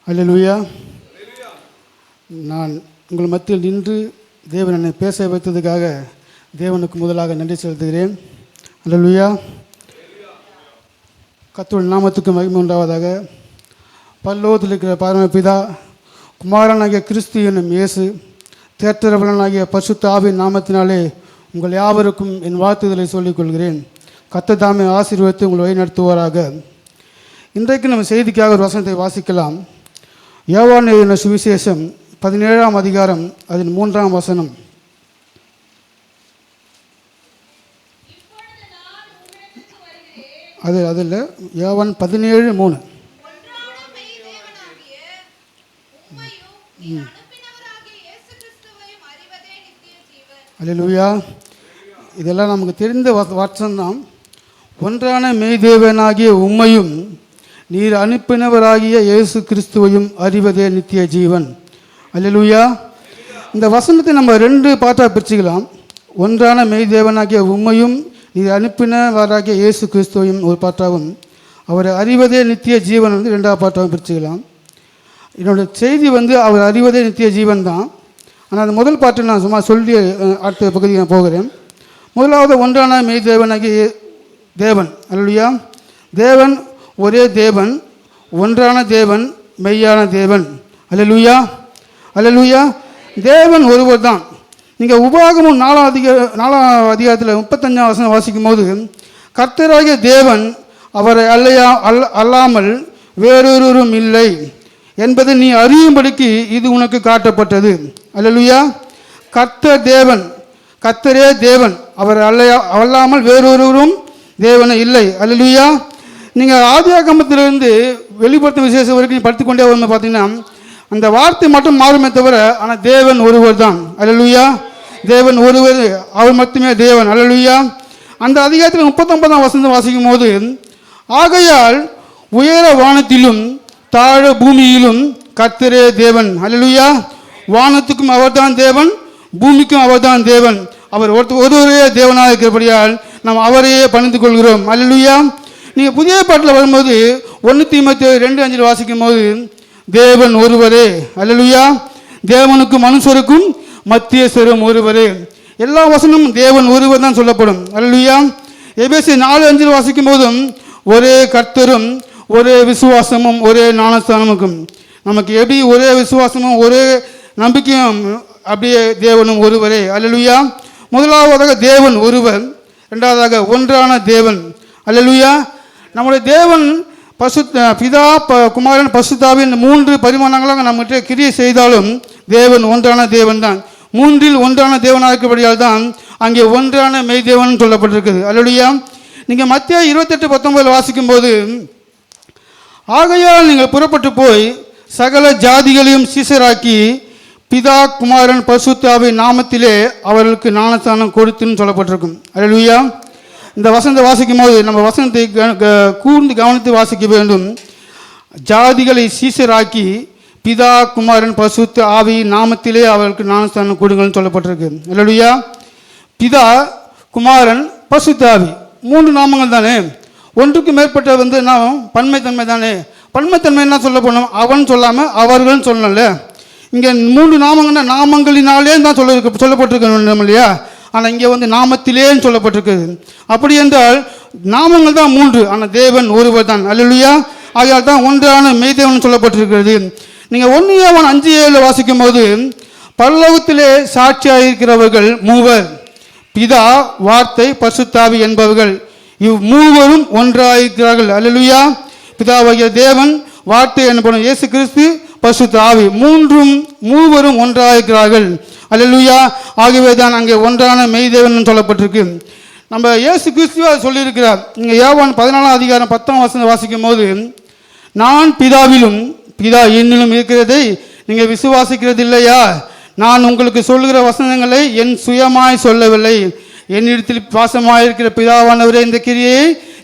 அல்லேலூயா. நான் உங்கள் மத்தியில் நின்று தேவன் என்னை பேச வைத்ததுக்காக தேவனுக்கு முதலாக நன்றி செலுத்துகிறேன். அல்லேலூயா. கர்த்தருடைய நாமத்துக்கு மகிமை உண்டாவதாக. பரலோகத்தில் இருக்கிற பரமபிதா, குமாரனாகிய கிறிஸ்து என்னும் இயேசு, தேற்றரவலனாகிய பரிசுத்த ஆவியின் நாமத்தினாலே உங்கள் யாவருக்கும் என் வாழ்த்துதலை சொல்லிக் கொள்கிறேன். கர்த்தர் தாமே ஆசீர்வதித்து உங்களை வழிநடத்துவாராக. இன்றைக்கு நம்ம செய்திக்காக ஒரு வசனத்தை வாசிக்கலாம். யோவான் எழுதின சுவிசேஷம் 17ஆம் அதிகாரம் அதன் 3ஆம் வசனம். அதில் யோவான் 17:3. அல்லேலூயா. இதெல்லாம் நமக்கு தெரிந்த வசனம்தான். ஒன்றான மெய்தேவனாகிய உம்மையும் நீர் அனுப்பினவராகிய இயேசு கிறிஸ்துவையும் அறிவதே நித்திய ஜீவன். அல்லேலூயா. இந்த வசனத்தை நம்ம 2 பாட்டாக பிரிச்சுக்கலாம். ஒன்றான மெய்தேவனாகிய உம்மையும் நீர் அனுப்பினவராகிய இயேசு கிறிஸ்துவையும் ஒரு பாட்டாகவும், அவரை அறிவதே நித்திய ஜீவன் 2ஆவது பாட்டாகவும் பிரிச்சுக்கலாம். என்னோடய செய்தி அவர் அறிவதே நித்திய ஜீவன் தான். ஆனால் அந்த முதல் பாட்டை நான் சும்மா சொல்லி அடுத்த பகுதிக்கு நான் போகிறேன். முதலாவது ஒன்றான மெய்தேவனாகிய தேவன். அல்லேலூயா. தேவன் ஒரே தேவன், ஒன்றான தேவன், மெய்யான தேவன். அல்லேலூயா. அல்லேலூயா. தேவன் ஒருவர் தான். நீங்கள் உபாகமம் 4ஆம் அதிகாரத்தில் 35ஆம் வசனம் வாசிக்கும் போது, கர்த்தராகிய தேவன் அவரை அல்லாமல் வேறொருவரும் இல்லை என்பதை நீ அறியும்படிக்கு இது உனக்கு காட்டப்பட்டது. அல்லேலூயா. கர்த்தர் தேவன், கர்த்தரே தேவன், அவர் அல்லாமல் வேறொருவரும் தேவனை இல்லை. அல்லேலூயா. நீங்கள் ஆதியாகமத்திலிருந்து வெளிப்படுத்தும் விசேஷம் வரைக்கும் படித்துக்கொண்டே வந்து பார்த்தீங்கன்னா அந்த வார்த்தை மட்டும் மாறுமே தவிர, ஆனால் தேவன் ஒருவர் தான். அல்லேலூயா. தேவன் ஒருவர், அவர் மட்டுமே தேவன். அல்லேலூயா. அந்த அதிகாரத்தில் 39ஆம் வசனம் வாசிக்கும் போது, ஆகையால் உயர வானத்திலும் தாழ பூமியிலும் கர்த்தரே தேவன். அல்லேலூயா. வானத்துக்கும் அவர்தான் தேவன், பூமிக்கும் அவர்தான் தேவன். அவர் ஒருவரே தேவனாக இருக்கிறபடியால் நாம் அவரையே பணிந்து கொள்கிறோம். அல்லேலூயா. நீங்கள் புதிய பாட்டில் வரும்போது 1 தீமோத்தேயு 2:5 வாசிக்கும் போது, தேவன் ஒருவரே. அல்லேலூயா. தேவனுக்கும் மனுஷருக்கும் மத்தியஸ்தரும் ஒருவரே. எல்லா வசனமும் தேவன் ஒருவர் தான் சொல்லப்படும். அல்லேலூயா. எபேசியர் 4:5 வாசிக்கும் போதும் ஒரே கர்த்தரும் ஒரே விசுவாசமும் ஒரே ஞானஸ்தானமும். நமக்கு எப்படி ஒரே விசுவாசமும் ஒரே நம்பிக்கையும், அப்படியே தேவனும் ஒருவரே. அல்லேலூயா. முதலாவதாக தேவன் ஒருவர், இரண்டாவதாக ஒன்றான தேவன். அல்லேலூயா. நம்முடைய தேவன் பிதா, குமாரன், பரிசுத்தாவின் 3 பரிமாணங்களாக நம்மகிட்ட கிரியை செய்தாலும் தேவன் ஒன்றான தேவன் தான். 3இல் ஒன்றான தேவனாக இருக்கிறபடியால் தான் அங்கே ஒன்றான மெய்தேவன் சொல்லப்பட்டிருக்குது. அல்லேலூயா. நீங்கள் மத்தேயு 28:19 வாசிக்கும் போது, ஆகையால் நீங்கள் புறப்பட்டு போய் சகல ஜாதிகளையும் சீஷராக்கி பிதா, குமாரன், பரிசுத்தாவின் நாமத்திலே அவர்களுக்கு ஞானஸ்நானம் கொடுத்துன்னு சொல்லப்பட்டிருக்கும். அல்லேலூயா. இந்த வசனத்தை வாசிக்கும் போது நம்ம வசனத்தை கூர்ந்து கவனித்து வாசிக்க வேண்டும். ஜாதிகளை சீஷராக்கி பிதா, குமாரன், பரிசுத்த ஆவி நாமத்திலே அவர்களுக்கு ஞானஸ்நானம் கொடுங்கள்னு சொல்லப்பட்டிருக்கு. அல்லேலூயா. பிதா, குமாரன், பரிசுத்த ஆவி 3 நாமங்கள் தானே. ஒன்றுக்கு மேற்பட்ட நாம் பன்மைத்தன்மை தானே. பன்மைத்தன்மை என்ன சொல்ல போனோம்? அவன் சொல்லாமல் அவர்கள் சொல்லல. இங்கே 3 நாமங்கன்னா நாமங்களினாலே தான் சொல்லப்பட்டிருக்கணும் இல்லையா. ஆனால் இங்கே நாமத்திலேன்னு சொல்லப்பட்டிருக்குது. அப்படி என்றால் நாமங்கள் தான் 3, ஆனால் தேவன் ஒருவர் தான். அல்லேலூயா. ஆகையால் தான் ஒன்றான மெய்தேவன் சொல்லப்பட்டிருக்கிறது. நீங்கள் 1 யோவான் 5:7 வாசிக்கும் போது, பரலோகத்திலே சாட்சியாக இருக்கிறவர்கள் 3, பிதா, வார்த்தை, பரிசுத்தாவி என்பவர்கள். இவ்3ரும் ஒன்றாயிருக்கிறார்கள். அல்லேலூயா. பிதாவாகிய தேவன், வார்த்தை எனப்படும் இயேசு கிறிஸ்து, பரிசுத்த ஆவி 3ரும் ஒன்றாயிருக்கிறார்கள். அல்லேலூயா. ஆகவே தான் அங்கே ஒன்றான மெய்தேவன் சொல்லப்பட்டிருக்கு. நம்ம இயேசு கிறிஸ்துவ சொல்லியிருக்கிறார். நீங்கள் யோவான் 14ஆம் அதிகாரம் 10ஆம் வசனம் வாசிக்கும் போது, நான் பிதாவிலும் பிதா என்னிலும் இருக்கிறதை நீங்கள் விசுவாசிக்கிறது இல்லையா? நான் உங்களுக்கு சொல்லுகிற வசனங்களை என் சுயமாய் சொல்லவில்லை, என்னிடத்தில் பாசமாயிருக்கிற பிதாவானவரே இந்த கிரியை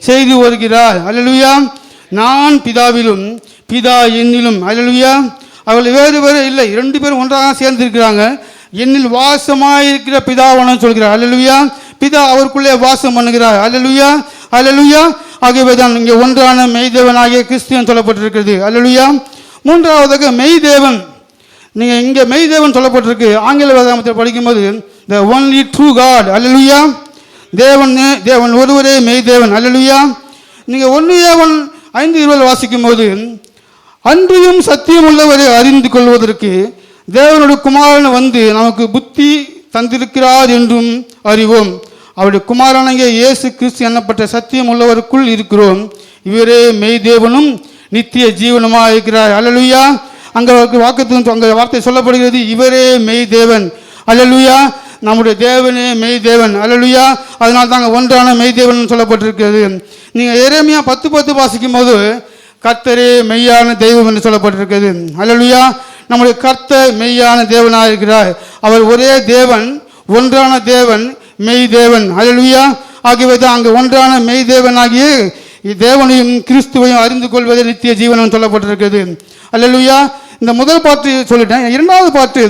செய்து வருகிறார். அல்லேலூயா. நான் பிதாவிலும் பிதா என்னிலும். அல்லேலூயா. அவர்கள் வேறு இல்லை, 2 பேரும் ஒன்றாக சேர்ந்திருக்கிறாங்க. என்னில் வாசமாயிருக்கிற பிதாவானவன் சொல்கிறார். அல்லேலூயா. பிதா அவருக்குள்ளே வாசம் பண்ணுகிறார். அல்லேலூயா. அல்லேலூயா. ஆகவே தான் இங்கே ஒன்றான மெய்தேவனாகிய கிறிஸ்துவன் சொல்லப்பட்டிருக்கிறது. அல்லேலூயா. மூன்றாவதாக மெய் தேவன். நீங்கள் இங்கே மெய் தேவன் சொல்லப்பட்டிருக்கு. ஆங்கில வேதாகமத்தில் படிக்கும்போது த ஒன்லி ட்ரூ காட். அல்லேலூயா. தேவன் ஒருவரே மெய் தேவன். அல்லேலூயா. நீங்கள் 1 யோவான் 5:20 வாசிக்கும் போது, அன்றியும் சத்தியம் உள்ளவரை அறிந்து கொள்வதற்கு தேவனுடைய குமாரன் வந்து நமக்கு புத்தி தந்திருக்கிறார் என்றும் அறிவோம். அவருடைய குமாரனாகிய இயேசு கிறிஸ்து எண்ணப்பட்ட சத்தியம் உள்ளவருக்குள் இருக்கிறோம். இவரே மெய் தேவனும் நித்திய ஜீவனுமாக இருக்கிறார். அல்லேலூயா. அங்கே வாக்குத்தத்தம் அங்கே வார்த்தை சொல்லப்படுகிறது, இவரே மெய் தேவன். அல்லேலூயா. நம்முடைய தேவனே மெய் தேவன். அல்லேலூயா. அதனால தாங்க ஒன்றான மெய் தேவன் சொல்லப்பட்டிருக்கிறது. நீங்கள் எரேமியா 10:10 வாசிக்கும் போது கர்த்தரே மெய்யான தெய்வம் என்று சொல்லப்பட்டிருக்கிறது. அல்லேலூயா. நம்முடைய கர்த்தர் மெய்யான தேவனாக இருக்கிறார். அவர் ஒரே தேவன், ஒன்றான தேவன், மெய் தேவன். அல்லேலூயா. ஆகியவை தான் அங்கே ஒன்றான மெய் தேவனாகிய தேவனையும் கிறிஸ்துவையும் அறிந்து கொள்வதே நித்திய ஜீவனம் சொல்லப்பட்டிருக்கிறது. அல்லேலூயா. இந்த முதல் பாட்டு சொல்லிட்டேன். இரண்டாவது பாட்டு,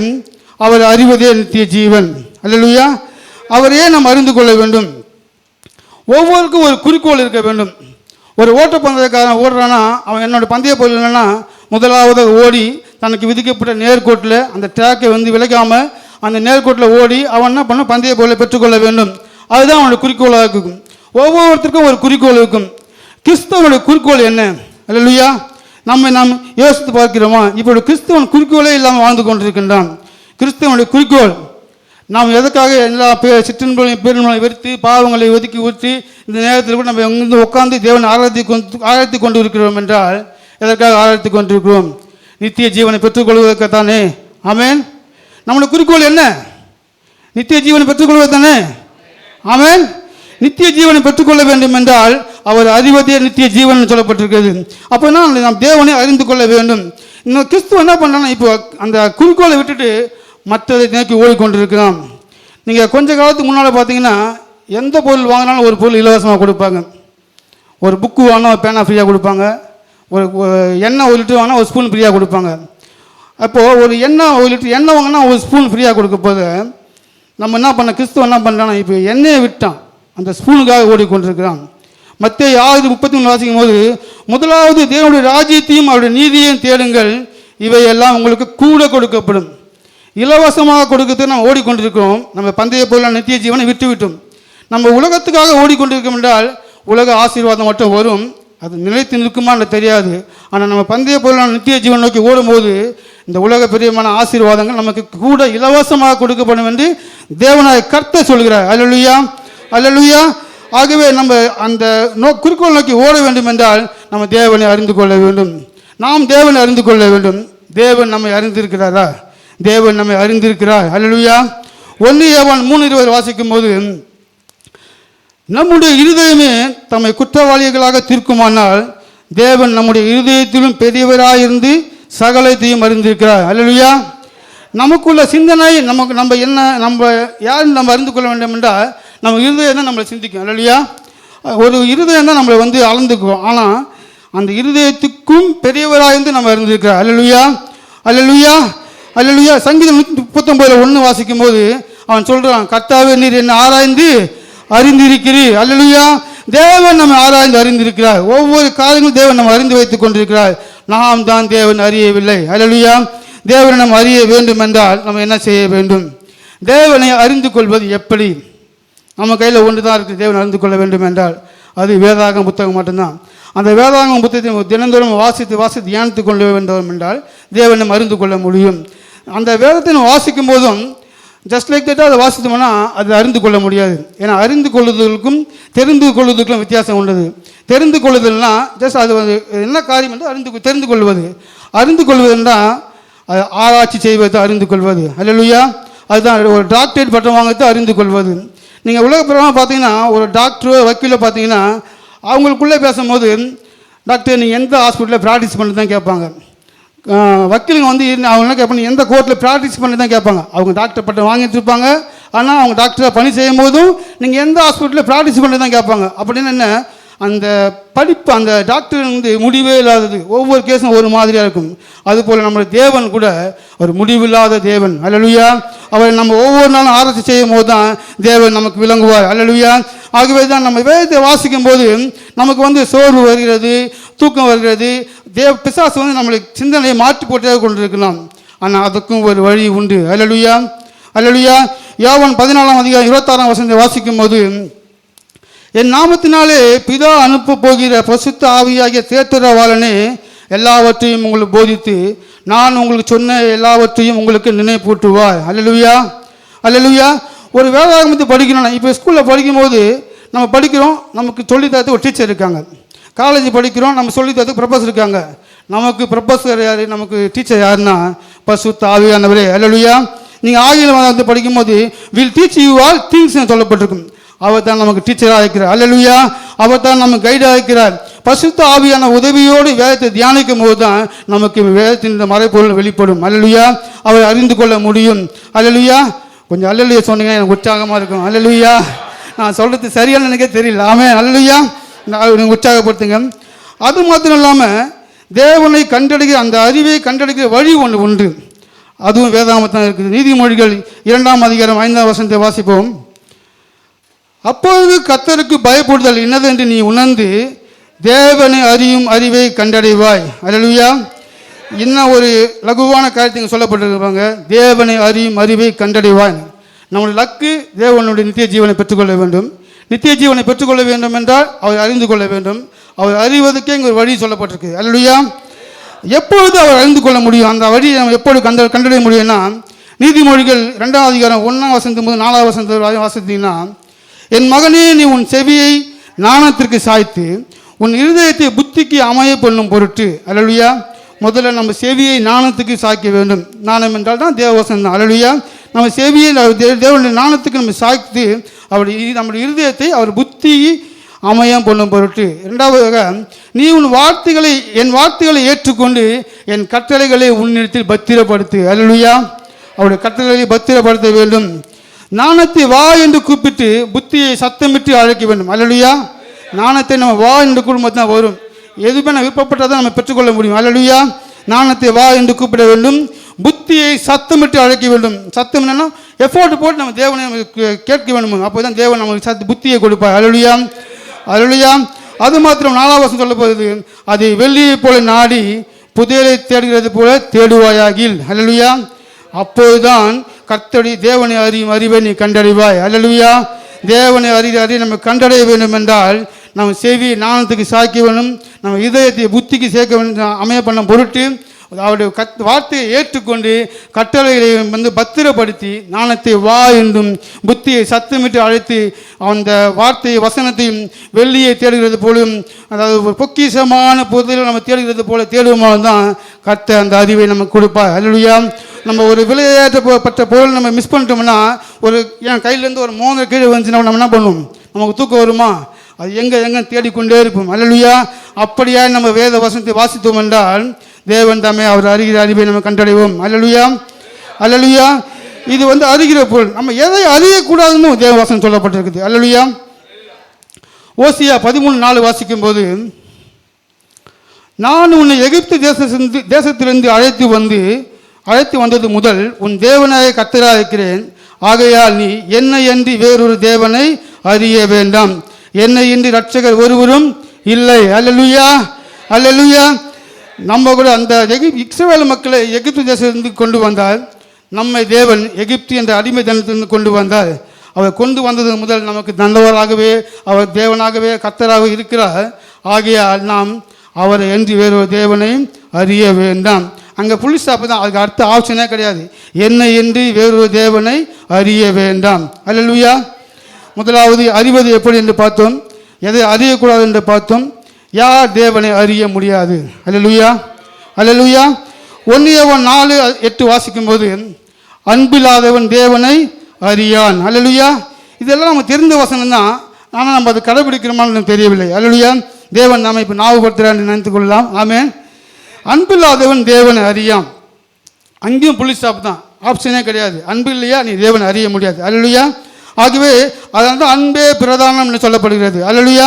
அவர் அறிவதே நித்திய ஜீவன். அல்லேலூயா. அவரையே நாம் அறிந்து கொள்ள வேண்டும். ஒவ்வொருக்கும் ஒரு குறிக்கோள் இருக்க வேண்டும். ஒரு ஓட்டப்பந்தயக்காரன் ஓடுறான்னா அவன் என்னோட பந்தய பொருள் என்னன்னா, முதலாவது ஓடி தனக்கு விதிக்கப்பட்ட நேர்கோட்டில் அந்த ட்ராக்கை விலகாமல் அந்த நேர்கோட்டில் ஓடி அவன் என்ன பண்ண பந்தய பொருளை பெற்றுக்கொள்ள வேண்டும். அதுதான் அவனுடைய குறிக்கோளாக இருக்கும். ஒவ்வொருத்தருக்கும் ஒரு குறிக்கோள் இருக்கும். கிறிஸ்தவனுடைய குறிக்கோள் என்ன? அல்லேலூயா. நாம் யோசித்து பார்க்கிறோமா? இப்போ கிறிஸ்தவன் குறிக்கோளே இல்லாமல் வாழ்ந்து கொண்டிருக்கின்றான். கிறிஸ்தவனுடைய குறிக்கோள் நாம் எதுக்காக எல்லா சிற்றின்பங்களையும் பெருமளை வெறுத்து பாவங்களை ஒதுக்கி ஊற்றி இந்த நேரத்தில் கூட நம்ம இங்கிருந்து உட்கார்ந்து தேவனை ஆராய்ச்சி கொண்டு இருக்கிறோம் என்றால் எதற்காக ஆராய்ச்சி கொண்டிருக்கிறோம்? நித்திய ஜீவனை பெற்றுக்கொள்வதற்குத்தானே. ஆமென். நம்முடைய குறிக்கோள் என்ன? நித்திய ஜீவனை பெற்றுக்கொள்வது தானே. ஆமென். நித்திய ஜீவனை பெற்றுக்கொள்ள வேண்டும் என்றால் அவர் அறிவதே நித்திய ஜீவன் சொல்லப்பட்டிருக்கிறது. அப்போனா நாம் தேவனை அறிந்து கொள்ள வேண்டும். இன்னும் கிறிஸ்துவ என்ன பண்ணான்னா, இப்போ அந்த குறிக்கோளை விட்டுட்டு மற்றதை நோக்கி ஓடிக்கொண்டிருக்கிறான். நீங்கள் கொஞ்ச காலத்துக்கு முன்னால் பார்த்தீங்கன்னா எந்த பொருள் வாங்கினாலும் ஒரு பொருள் இலவசமாக கொடுப்பாங்க. ஒரு புக்கு வாங்கினா ஒரு பேனா ஃப்ரீயாக கொடுப்பாங்க. ஒரு எண்ணெய் 1 லிட்டர் வாங்கினா ஒரு ஸ்பூன் ஃப்ரீயாக கொடுப்பாங்க. அப்போது ஒரு எண்ணெய் 1 லிட்டர் எண்ணெய் வாங்கினா ஒரு ஸ்பூன் ஃப்ரீயாக கொடுக்க போது நம்ம என்ன பண்ண கிறிஸ்துவ என்ன பண்ணுறான்னா, இப்போ எண்ணெயை விட்டான், அந்த ஸ்பூனுக்காக ஓடிக்கொண்டிருக்கிறான். மத்தேயு 6:33 வாசிக்கும் போது, முதலாவது தேவனுடைய ராஜ்யத்தையும் அவருடைய நீதியையும் தேடுங்கள், இவையெல்லாம் உங்களுக்கு கூட கொடுக்கப்படும். இலவசமாக கொடுக்கறதுக்கு நம்ம ஓடிக்கொண்டிருக்கிறோம். நம்ம பந்தய பொருளான நித்திய ஜீவனை விட்டுவிட்டோம். நம்ம உலகத்துக்காக ஓடிக்கொண்டிருக்கோம் என்றால் உலக ஆசீர்வாதம் மட்டும் வரும், அது நிலைத்து நிற்குமான்னு தெரியாது. ஆனால் நம்ம பந்தய பொருளான நித்திய ஜீவன் நோக்கி ஓடும்போது இந்த உலக பிரியமான ஆசீர்வாதங்கள் நமக்கு கூட இலவசமாக கொடுக்கப்படும் என்று தேவனாய கர்த்தர் சொல்கிறார். அல்லேலூயா. அல்லேலூயா. ஆகவே நம்ம அந்த குறிக்கோள் நோக்கி ஓட வேண்டும் என்றால் நம்ம தேவனை அறிந்து கொள்ள வேண்டும். நாம் தேவனை அறிந்து கொள்ள வேண்டும். தேவன் நம்மை அறிந்திருக்கிறாரா? தேவன் நம்மை அறிந்திருக்கிறார். அல்லேலூயா. 1 யோவான் 3:20 வாசிக்கும் போது, நம்முடைய இருதயமே தம்மை குற்றவாளிகளாக தீர்க்குமானால் தேவன் நம்முடைய இருதயத்திலும் பெரியவராயிருந்து சகலத்தையும் அறிந்திருக்கிறார். அல்லேலூயா. நமக்குள்ள சிந்தனை நம்ம யாரும் நம்ம அறிந்து கொள்ள வேண்டும் என்றால் நம்ம இருதயம் தான் நம்மளை சிந்திக்கும். அல்லேலூயா. ஒரு இருதயம் தான் நம்மளை அளந்துக்குவோம். ஆனால் அந்த இருதயத்துக்கும் பெரியவராயிருந்து நம்ம அறிந்திருக்கிறார். அல்லேலூயா. அல்லேலூயா. அல்லேலூயா. சங்கீதம் 139:1 வாசிக்கும் போது அவன் சொல்றான், கர்த்தாவே நீர் என்னை ஆராய்ந்து அறிந்திருக்கிறீர். அல்லேலூயா. தேவன் நம்ம ஆராய்ந்து அறிந்திருக்கிறார். ஒவ்வொரு காரியங்களும் தேவன் நம்ம அறிந்து வைத்துக் கொண்டிருக்கிறார். நாம் தான் தேவன் அறியவில்லை. அல்லேலூயா. தேவனை நம்ம அறிய வேண்டும் என்றால் நம்ம என்ன செய்ய வேண்டும்? தேவனை அறிந்து கொள்வது எப்படி? நம்ம கையில் ஒன்று தான் இருக்குது. தேவனை அறிந்து கொள்ள வேண்டும் என்றால் அது வேதாகம புத்தகம் மட்டும்தான். அந்த வேதாகம புத்தகத்தை தினந்தோறும் வாசித்து தியானித்து கொள்ள வேண்டும் என்றால் தேவனை அறிந்து கொள்ள முடியும். அந்த வேதத்தை நம்ம வாசிக்கும் போதும் ஜஸ்ட் லைக் தட்டாக அதை வாசித்தோம்னா அது அறிந்து கொள்ள முடியாது. ஏன்னா அறிந்து கொள்ளுதலுக்கும் தெரிந்து கொள்வதற்கும் வித்தியாசம் உள்ளது. தெரிந்து கொள்ளுதல்னா ஜஸ்ட் அது என்ன காரியம் என்று தெரிந்து கொள்வது. அறிந்து கொள்வதுன்னா அது ஆராய்ச்சி செய்வது அறிந்து கொள்வது. அல்லேலூயா. அதுதான் ஒரு டாக்டரேட் பட்டம் வாங்கிறது அறிந்து கொள்வது. நீங்கள் உலகப்பிரமாக பார்த்தீங்கன்னா ஒரு டாக்டரோ வக்கீலோ பார்த்தீங்கன்னா அவங்களுக்குள்ளே பேசும்போது, டாக்டர் நீங்கள் எந்த ஹாஸ்பிட்டலில் ப்ராக்டிஸ் பண்ணி தான் கேட்பாங்க. வக்கீலுங்க அவங்க என்ன கேட்பாங்க, எந்த கோர்ட்டில் ப்ராக்டிஸ் பண்ணி தான் கேட்பாங்க. அவங்க டாக்டர் பட்டம் வாங்கிட்டு இருப்பாங்க. ஆனால் அவங்க டாக்டராக பணி செய்யும் போதும் நீங்கள் எந்த ஹாஸ்பிட்டலில் ப்ராக்டிஸ் பண்ணி தான் கேட்பாங்க. அப்படின்னு என்ன, அந்த படிப்பு அந்த டாக்டர் முடிவே இல்லாதது. ஒவ்வொரு கேஸும் ஒரு மாதிரியாக இருக்கும். அதுபோல் நம்முடைய தேவன் கூட ஒரு முடிவில்லாத தேவன். அல்லேலூயா. அவர் நம்ம ஒவ்வொரு நாளும் ஆராய்ச்சி செய்யும் போது தான் தேவன் நமக்கு விளங்குவார். அல்லேலூயா. ஆகவே தான் நம்ம வேதத்தை வாசிக்கும் போது நமக்கு சோர்வு வருகிறது, தூக்கம் வருகிறது, பிசாசு வந்து நம்மளுக்கு சிந்தனையை மாற்றி போட்டே கொண்டிருக்கலாம். ஆனால் அதுக்கும் ஒரு வழி உண்டு. அல்லேலூயா, அல்லேலூயா. யோவான் 14:26 வாசிக்கும் போது, என் நாமத்தினாலே பிதா அனுப்ப போகிற பரிசுத்த ஆவியாகிய தேற்றரவாளனே எல்லாவற்றையும் உங்களுக்கு போதித்து நான் உங்களுக்கு சொன்ன எல்லாவற்றையும் உங்களுக்கு நினைப்பூட்டுவார். அல்லேலூயா, அல்லேலூயா. ஒரு வேதாகமத்தை படிக்கணும். இப்போ ஸ்கூலில் படிக்கும்போது நம்ம படிக்கிறோம், நமக்கு சொல்லித்தரத்துக்கு ஒரு டீச்சர் இருக்காங்க. காலேஜ் படிக்கிறோம், நம்ம சொல்லித்தரத்துக்கு ப்ரொஃபஸர் இருக்காங்க. நமக்கு ப்ரொஃபஸர் யார், நமக்கு டீச்சர் யாருன்னா பரிசுத்த ஆவியானவரே. அல்லேலூயா. நீங்கள் ஆங்கிலம் வந்து படிக்கும்போது will teach you all things சொல்லப்பட்டிருக்கும். அவர் தான் நமக்கு டீச்சராக இருக்கிறார். அல்லேலூயா. அவர் தான் நமக்கு கைடாக இருக்கிறார். பரிசுத்த ஆவியான உதவியோடு வேதத்தை தியானிக்கும் போது தான் நமக்கு வேதத்தின் மறைப்பொருள் வெளிப்படும். அல்லேலூயா. அவர் அறிந்து கொள்ள முடியும். அல்லேலூயா. கொஞ்சம் அல்லேலூயா சொன்னீங்கன்னா எனக்கு உற்சாகமாக இருக்கும். அல்லேலூயா. நான் சொல்கிறது சரியான எனக்கே தெரியல. ஆமென். அல்லேலூயா. நீங்கள் உற்சாகப்படுத்துங்க. அது மாத்திரம் இல்லாமல் தேவனை கண்டடைகிற அந்த அறிவை கண்டடைகிற வழி ஒன்று உண்டு. அதுவும் வேதாகமத்தான் இருக்குது. நீதிமொழிகள் 2:5 வாசிப்போம். அப்பொழுது கர்த்தருக்கு பயப்படுதல் இன்னது என்று நீ உணர்ந்து தேவனை அறியும் அறிவை கண்டடைவாய். அல்லேலூயா. இன்னும் ஒரு லகுவான காரியத்தை சொல்லப்பட்டிருப்பாங்க, தேவனை அறியும் அறிவை கண்டடைவாய். நம்முடைய லக்கு தேவனுடைய நித்திய ஜீவனை பெற்றுக்கொள்ள வேண்டும். நித்திய ஜீவனை பெற்றுக்கொள்ள வேண்டும் என்றால் அவர் அறிந்து கொள்ள வேண்டும். அவர் அறிவதற்கே இங்கே ஒரு வழி சொல்லப்பட்டிருக்கு. அல்லேலூயா. எப்பொழுது அவர் அறிந்து கொள்ள முடியும், அந்த வழியை நம்ம எப்பொழுது கண்டடைய முடியும்னா, நீதிமொழிகள் 2:1 வாசித்தீங்கன்னா, என் மகனே நீ உன் செவியை ஞானத்திற்கு சாய்த்து உன் இருதயத்தை புத்திக்கு அமைய பண்ணும் பொருட்டு. அல்லேலூயா. முதல்ல நம்ம செவியை ஞானத்துக்கு சாய்க்க வேண்டும். ஞானம் என்றால் தான் தேவவசனம் தான். அல்லேலூயா. நம்ம செவியை தேவனுடைய ஞானத்துக்கு நம்ம சாய்த்து நம்முடைய இருதயத்தை அவர் புத்தி அமையம் பண்ணும் பொருட்டு. இரண்டாவதாக, நீ என் வார்த்தைகளை ஏற்றுக்கொண்டு என் கட்டளைகளை உன்னிடத்தில் பத்திரப்படுத்து. அல்லேலூயா. அவருடைய கட்டளைகளை பத்திரப்படுத்த வேண்டும். ஞானத்தை வா என்று கூப்பிட்டு புத்தியை சத்தமிட்டு அழைக்க வேண்டும். அல்லேலூயா. ஞானத்தை நம்ம வா என்று குடும்பத்தில் தான் வரும். எதுவுமே நம்ம விருப்பப்பட்டதான் நம்ம பெற்றுக்கொள்ள முடியும். அல்லேலூயா. ஞானத்தை வா என்று கூப்பிட வேண்டும். புத்தியை சத்தமிட்டு அழைக்க வேண்டும். சத்தம் என்னன்னா எஃபோர்ட் போட்டு நம்ம தேவனை கேட்க வேண்டும். அப்போ தான் தேவன் நமக்கு புத்தியை கொடுப்பார். அல்லேலூயா, அல்லேலூயா. அது மாத்திரம் 4 சொல்லப்படுது, அதை வெள்ளியை போல நாடி புதையலை தேடுகிறது போல தேடுவாயாகில். அல்லேலூயா. அப்போதுதான் கர்த்தருடைய தேவனை அறியும் அறிவை நீ கண்டடைவாய். அல்லேலூயா. தேவனை அறிய நம்ம கண்டடைய வேண்டும் என்றால் நம்ம செவி ஞானத்துக்கு சாய்க்க வேண்டும். நம்ம இதயத்தை புத்திக்கு சேர்க்க வேண்டும். அமைய பண்ண பொருட்டு அவருடைய வார்த்தையை ஏற்றுக்கொண்டு கட்டளைகளை பத்திரப்படுத்தி ஞானத்தை வா என்றும் புத்தியை சத்தமிட்டு அழைத்து அந்த வார்த்தையை வசனத்தையும் வெள்ளியை தேடுகிறது போலும், அதாவது ஒரு பொக்கிஷமான பொருளில் நம்ம தேடுகிறது போல தேடுவோம் தான் கர்த்தர் அந்த அறிவை நமக்கு கொடுப்பார். அல்லேலூயா. நம்ம ஒரு விளையாட்டப்பட்ட பொருள் நம்ம மிஸ் பண்ணிட்டோம்னா, ஒரு என் கையிலேருந்து ஒரு மோதிரம் கீழே வந்துச்சுன்னா நம்ம என்ன பண்ணுவோம், நமக்கு தூக்கம் வருமா? அது எங்கே தேடிக்கொண்டே இருப்போம். அல்லேலூயா. அப்படியா நம்ம வேத வசனத்தை வாசித்தோம் என்றால் தேவன் தாமே அவர் அறிகிற அறிவை நம்ம கண்டடைவோம். அல்லேலூயா, அல்லேலூயா. இது அறிகிற பொருள். நம்ம எதை அறியக்கூடாதுன்னு தேவ வசனம் சொல்லப்பட்டிருக்குது. அல்லேலூயா. ஓசியா 13:4 வாசிக்கும் போது, நான் உன்னை எகிப்து தேசத்திலிருந்து அழைத்து வந்தது முதல் உன் தேவனாய கர்த்தராக இருக்கிறேன். ஆகையால் நீ என்னை அன்றி வேறொரு தேவனை அறிய வேண்டாம். என்னை இன்றி இரட்சகர் ஒருவரும் இல்லை. அல்லேலூயா, அல்லேலூயா. நம்ம கூட அந்த இஸ்ரவேல் மக்களை எகிப்து தேசத்திலிருந்து கொண்டு வந்தால், நம்மை தேவன் எகிப்து என்ற அடிமை தனத்திலிருந்து கொண்டு வந்தால், அவர் கொண்டு வந்தது முதல் நமக்கு நல்லவராகவே அவர் தேவனாகவே கர்த்தராக இருக்கிறார். ஆகையால் நாம் அவரை என்று வேறொரு தேவனையும் அறிய வேண்டாம். அங்கே புள்ளி ஸ்டாப் தான், அதுக்கு அடுத்த ஆப்ஷனே கிடையாது. என்னை என்று வேறொரு தேவனை அறிய வேண்டாம். அல்லேலூயா. முதலாவது அறிவது எப்படி என்று பார்த்தோம், எதை அறியக்கூடாது என்று பார்த்தோம். யார் தேவனை அறிய முடியாது. அல்லேலூயா, அல்லேலூயா. 1 யோவான் 4:8 வாசிக்கும் போது, அன்பில்லாதவன் தேவனை அறியான். அல்லேலூயா. இதெல்லாம் நம்ம தெரிந்த வசனம் தான், ஆனால் நம்ம அதை கடைபிடிக்கிறோமான்னு தெரியவில்லை. அல்லேலூயா. தேவன் நாம் இப்போ ஞாபகப்படுத்துகிறான்னு நினைத்து கொள்ளலாம். ஆமென். அன்பில்லாதவன் தேவனை அறியான். அங்கேயும் புள்ளி ஸ்டாப் தான், ஆப்ஷனே கிடையாது. அன்பு இல்லையா நீ தேவனை அறிய முடியாது. அல்லேலூயா. ஆகவே அதனால தான் அன்பே பிரதானம் என்று சொல்லப்படுகிறது. அல்லேலூயா.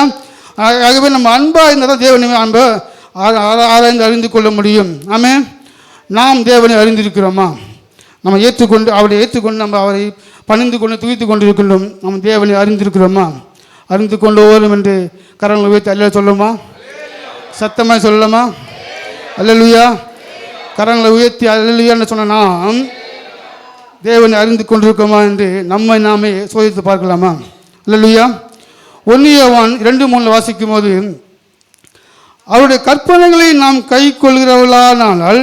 ஆகவே நம்ம அன்பாக இருந்தால் தான் தேவனை அன்பை ஆராய்ந்து அறிந்து கொள்ள முடியும். ஆமென். நாம் தேவனை அறிந்திருக்கிறோமா? நம்ம அவரை ஏற்றுக்கொண்டு நம்ம அவரை பணிந்து கொண்டு துதித்து கொண்டு இருக்கின்றோம். நம்ம தேவனை அறிந்திருக்கிறோமா? அறிந்து கொண்டு ஓரும் என்று கரங்களை வைத்து அல்ல சொல்லுமா? சத்தமாக சொல்லலாமா? அல்லேலூயா. கரங்களை உயர்த்தி அல்லேலூயான்னு சொன்ன நாம் தேவனை அறிந்து கொண்டிருக்கோமா என்று நம்மை நாமே சோதித்து பார்க்கலாமா? அல்லேலூயா. 1 யோவான் 2:3 வாசிக்கும் போது, அவருடைய கற்பனைகளை நாம் கை கொள்கிறவர்களானால்